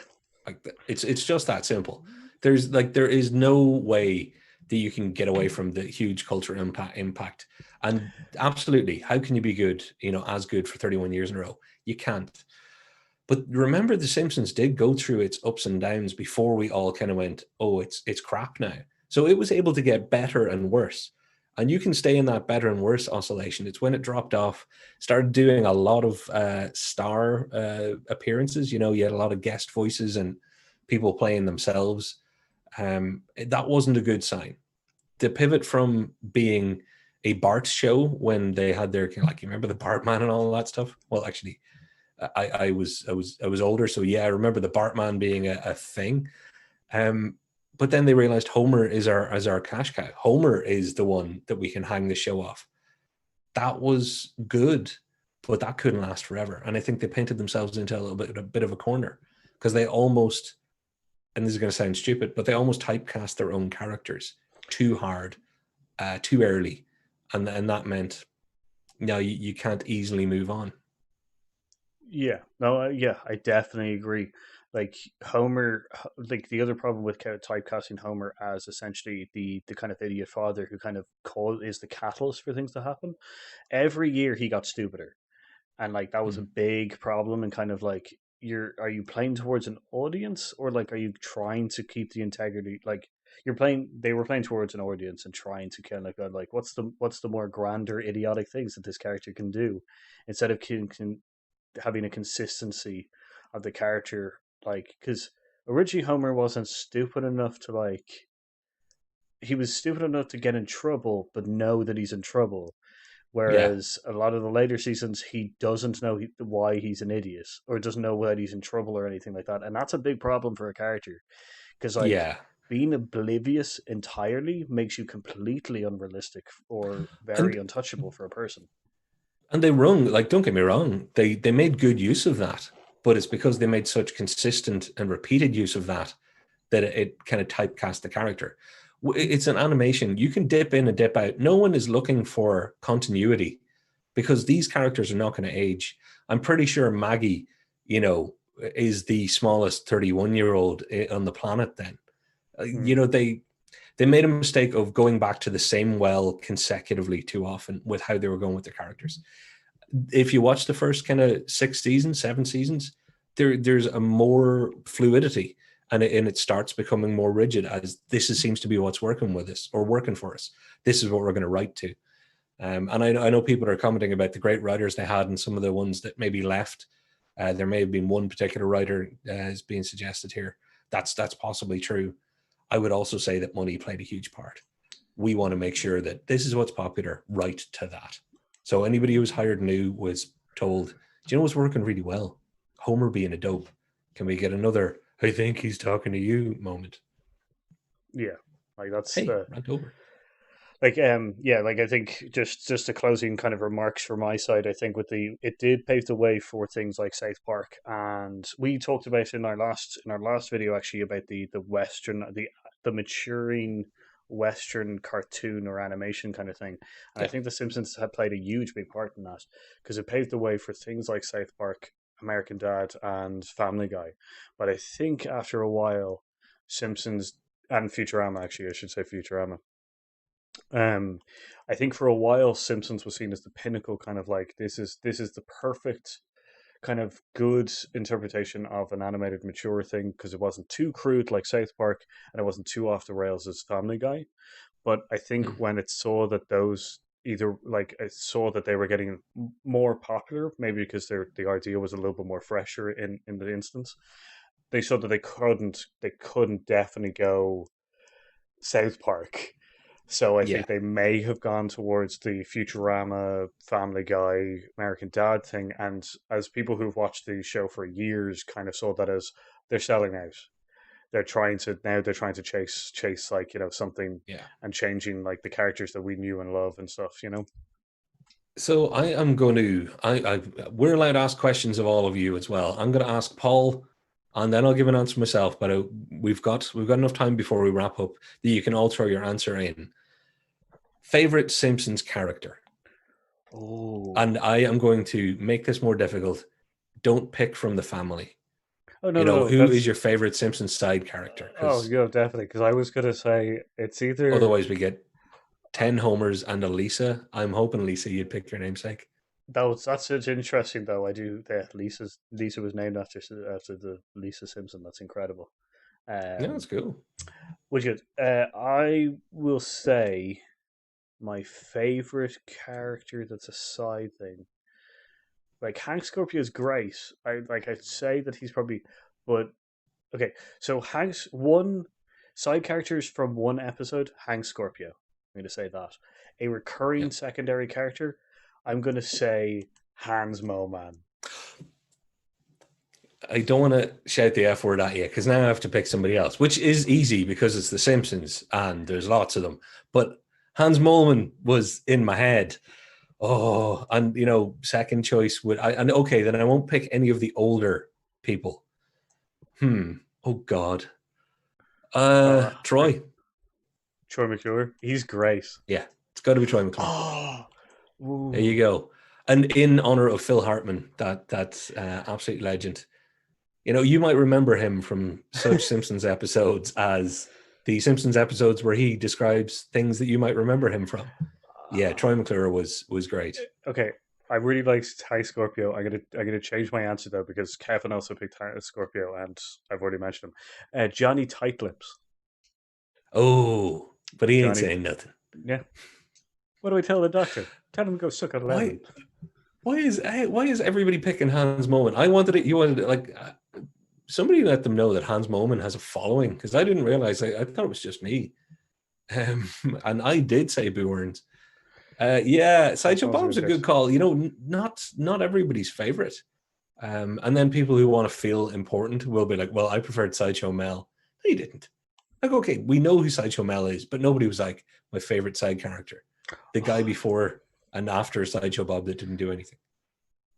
it's just that simple. There is no way that you can get away from the huge cultural impact. And absolutely, how can you be good, as good for 31 years in a row? You can't. But remember, The Simpsons did go through its ups and downs before we all kind of went, oh, it's crap now. So it was able to get better and worse. And you can stay in that better and worse oscillation. It's when it dropped off, started doing a lot of star appearances. You had a lot of guest voices and people playing themselves. That wasn't a good sign. The pivot from being a Bart show when they had their, like, you remember the Bartman and all that stuff? Well, actually, I was older, so yeah, I remember the Bartman being a thing. Um, but then they realized Homer is our cash cow. Homer is the one that we can hang the show off. That was good, but that couldn't last forever. And I think they painted themselves into a bit of a corner because they almost, and this is going to sound stupid, but they almost typecast their own characters too hard, too early, and that meant no, you can't easily move on. yeah. No, yeah, I definitely agree. Like like the other problem with typecasting Homer as essentially the kind of idiot father who kind of is the catalyst for things to happen. Every year he got stupider, and like that was a Mm. big problem. And kind of like, are you playing towards an audience, or like are you trying to keep the integrity? Like they were playing towards an audience and trying to kind of go like, what's the more grander idiotic things that this character can do, instead of having a consistency of the character. Like, because originally Homer wasn't stupid enough to like, he was stupid enough to get in trouble but know that he's in trouble. Yeah, Whereas a lot of the later seasons, he doesn't know why he's an idiot, or doesn't know that he's in trouble or anything like that. And that's a big problem for a character, because like yeah. being oblivious entirely makes you completely unrealistic or very And untouchable for a person. they rung, like, don't get me wrong, they made good use of that, but it's because they made such consistent and repeated use of that that it kind of typecast the character. It's an animation. You can dip in and dip out. No one is looking for continuity because these characters are not going to age. I'm pretty sure Maggie, you know, is the smallest 31-year-old on the planet then. Mm. They made a mistake of going back to the same well consecutively too often with how they were going with the characters. If you watch the first kind of 6 seasons, 7 seasons, there's a more fluidity, and it starts becoming more rigid as seems to be what's working with us or working for us. This is what we're going to write to. And I know people are commenting about the great writers they had and some of the ones that maybe left. There may have been one particular writer is being suggested here. That's possibly true. I would also say that money played a huge part. We want to make sure that this is what's popular, right to that. So anybody who was hired new was told, do you know what's working really well? Homer being a dope. Can we get another, I think he's talking to you moment? Yeah, like that's Hey, the rant over. like yeah, like I think just the closing kind of remarks from my side. I think with the it did pave the way for things like South Park, and we talked about in our last video actually about the maturing Western cartoon or animation kind of thing. And I Yeah. think The Simpsons had played a huge big part in that because it paved the way for things like South Park, American Dad, and Family Guy. But I think after a while, Simpsons and Futurama, actually, I should say Futurama. Um, I think for a while, Simpsons was seen as the pinnacle, kind of like this is the perfect kind of good interpretation of an animated mature thing because it wasn't too crude like South Park and it wasn't too off the rails as Family Guy. But I think Mm. when it saw that those either like it saw that they were getting more popular, maybe because the idea was a little bit more fresher in the instance, they saw that they couldn't definitely go South Park. So I Yeah. think they may have gone towards the Futurama, Family Guy, American Dad thing, and as people who've watched the show for years kind of saw that as they're selling out. They're trying to chase like something Yeah. and changing like the characters that we knew and love and stuff. So I am going to. We're allowed to ask questions of all of you as well. I'm going to ask Paul, and then I'll give an answer myself. But we've got enough time before we wrap up that you can all throw your answer in. Favorite Simpsons character, Oh, and I am going to make this more difficult. Don't pick from the family. oh no, no, no. Who is That's your favorite Simpsons side character? oh, Because yeah, definitely. Because I was gonna say it's either otherwise we get 10 homers and a Lisa. I'm hoping, Lisa, you'd pick your namesake. that's it's interesting though. I do. Lisa was named after the Lisa Simpson. That's incredible. Yeah, that's Um, cool. which is I will say my favorite character that's a side thing. Like Hank Scorpio is great. I'd say that he's probably, but okay. So Hank's one side characters from one episode. Hank Scorpio. I'm going to say that a Yeah. recurring secondary character. I'm going to say Hans Moman. I don't want to shout the F word at you because now I have to pick somebody else, which is easy because it's The Simpsons and there's lots of them. But Hans Molman was in my head. Oh, and second choice would and okay, then I won't pick any of the older people. Oh God. Uh, Troy. Troy McClure. He's great. Yeah, it's got to be Troy McClure. Oh, There you ooh. go. And in honor of Phil Hartman, that's absolute legend. You might remember him from such Simpsons episodes as the Simpsons episodes where he describes things that you might remember him from. Yeah, Troy McClure was great. Okay, I really like High Scorpio. I'm gonna change my answer though because Kevin also picked Scorpio, and I've already mentioned him. Johnny Tight Lips. Oh, but he ain't Johnny, saying nothing. yeah. What do I tell the doctor? Tell him to go suck a Why? lemon. Why is everybody picking Hans Moman? I wanted it. You wanted it like somebody let them know that Hans Moman has a following because I didn't realize. I thought it was just me, and I did say Boo Earns. Yeah, Hans Sideshow Mom's a Bob's good a pick. good call. Not everybody's favorite. And then people who want to feel important will be like, "Well, I preferred Sideshow Mel." No, you didn't. Like, okay, we know who Sideshow Mel is, but nobody was like my favorite side character. The guy before and after Sideshow Bob that didn't do anything.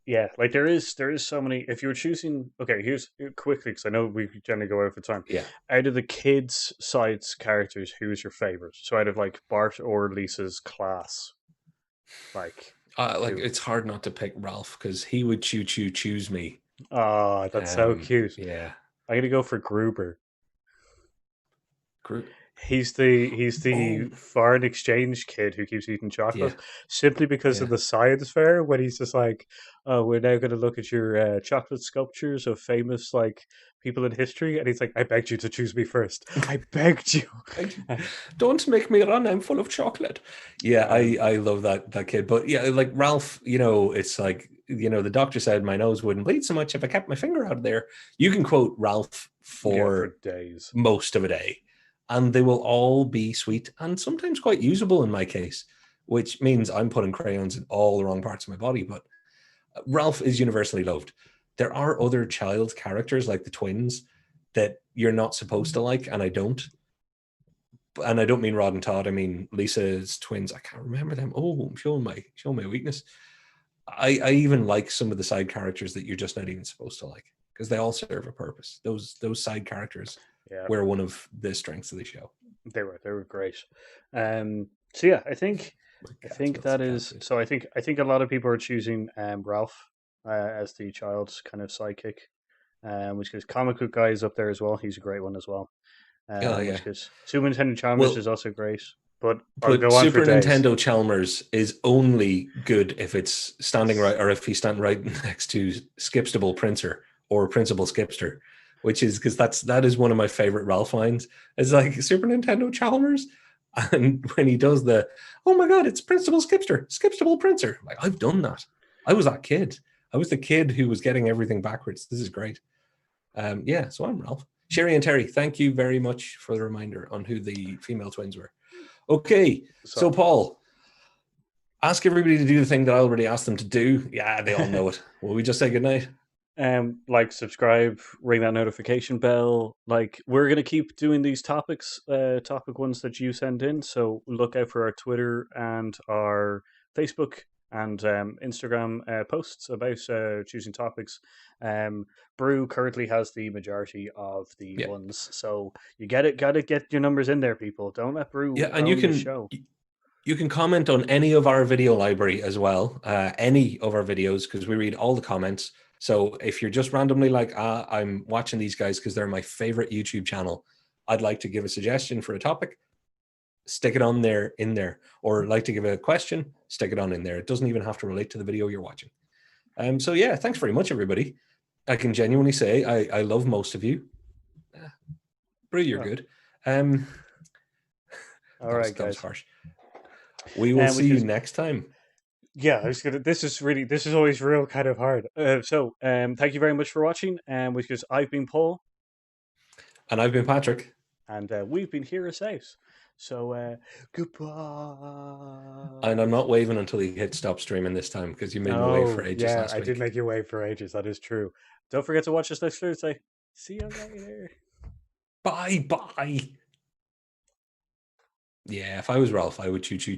Yeah, like there is so many. If you were choosing, okay, here's quickly because I know we generally go over time. Yeah, Out of the kids' sides characters, who's your favorite? So out of like Bart or Lisa's class, like like who? it's hard not to pick Ralph because he would choose me. Oh, that's so cute. Yeah, I'm gonna go for Gruber. Group. He's the Oh, foreign exchange kid who keeps eating yeah, chocolate simply because of yeah. the science fair when he's just like, oh, we're now going to look at your chocolate sculptures of famous like people in history, and he's like, I begged you to choose me first. I begged you. Don't make me run. I'm full of chocolate. Yeah, I um, I love that kid. But yeah, like Ralph, it's like the doctor said my nose wouldn't bleed so much if I kept my finger out there. You can quote Ralph yeah, for for days. most of a day, and they will all be sweet and sometimes quite usable in my case, which means I'm putting crayons in all the wrong parts of my body. But Ralph is universally loved. There are other child characters like the twins that you're not supposed to like, and I don't. And I don't mean Rod and Todd. I mean Lisa's twins. I can't remember them. Oh, I'm showing my weakness. I even like some of the side characters that you're just not even supposed to like because they all serve a purpose. Those side characters Yeah, were one of the strengths of the show. They were great. So yeah, I think My I cat's think got some that cat is food. so. I think a lot of people are choosing Ralph as the child's kind of sidekick, which is Comic Book Guy is up there as well. He's a great one as well. Oh Which yeah. is Super Nintendo Chalmers is Well, also great, but I'll but go on for Super days. Nintendo Chalmers is only good if it's standing right, or if he's standing right next to Skipstable Princer or Principal Skipster, which is because that is one of my favorite Ralph lines. It's like Super Nintendo Chalmers, and when he does the, oh my god, it's Principal Skipster, Skipstable Princer. Like, I've done that. I was that kid. I was the kid who was getting everything backwards. This is great. Yeah, so I'm Ralph. Sherry and Terry, thank you very much for the reminder on who the female twins were. Okay, so So, Paul, ask everybody to do the thing that I already asked them to do. Yeah, they all know it. Will we just say goodnight? like, subscribe, ring that notification bell. Like, we're gonna keep doing these topic ones that you send in. So look out for our Twitter and our Facebook and Instagram posts about choosing topics. Um, Brew currently has the majority of the Yeah, ones, so you gotta get your numbers in there, people. Don't let Brew yeah, and own the show. you can comment on any of our video library as well, any of our videos, because we read all the comments. So if you're just randomly like, I'm watching these guys because they're my favorite YouTube channel, I'd like to give a suggestion for a topic, stick it on there in there, or like to give a question, stick it on in there. It doesn't even have to relate to the video you're watching. So yeah, thanks very much, everybody. I can genuinely say I love most of you. Brie, you're Oh, good. all That was right, that was guys. harsh. We will And see which you is next time. Yeah, I was gonna. This is always real kind of hard. Thank you very much for watching. Which is I've been Paul, And I've been Patrick. and we've been Hear Us Out. So And I'm goodbye. not waving until you hit stop streaming this time because you made me wait for Oh ages yeah, last I did week. make you wait for ages. That is true. Don't forget to watch us next Thursday. See you later. Bye bye. Yeah, if I was Ralph, I would choose you.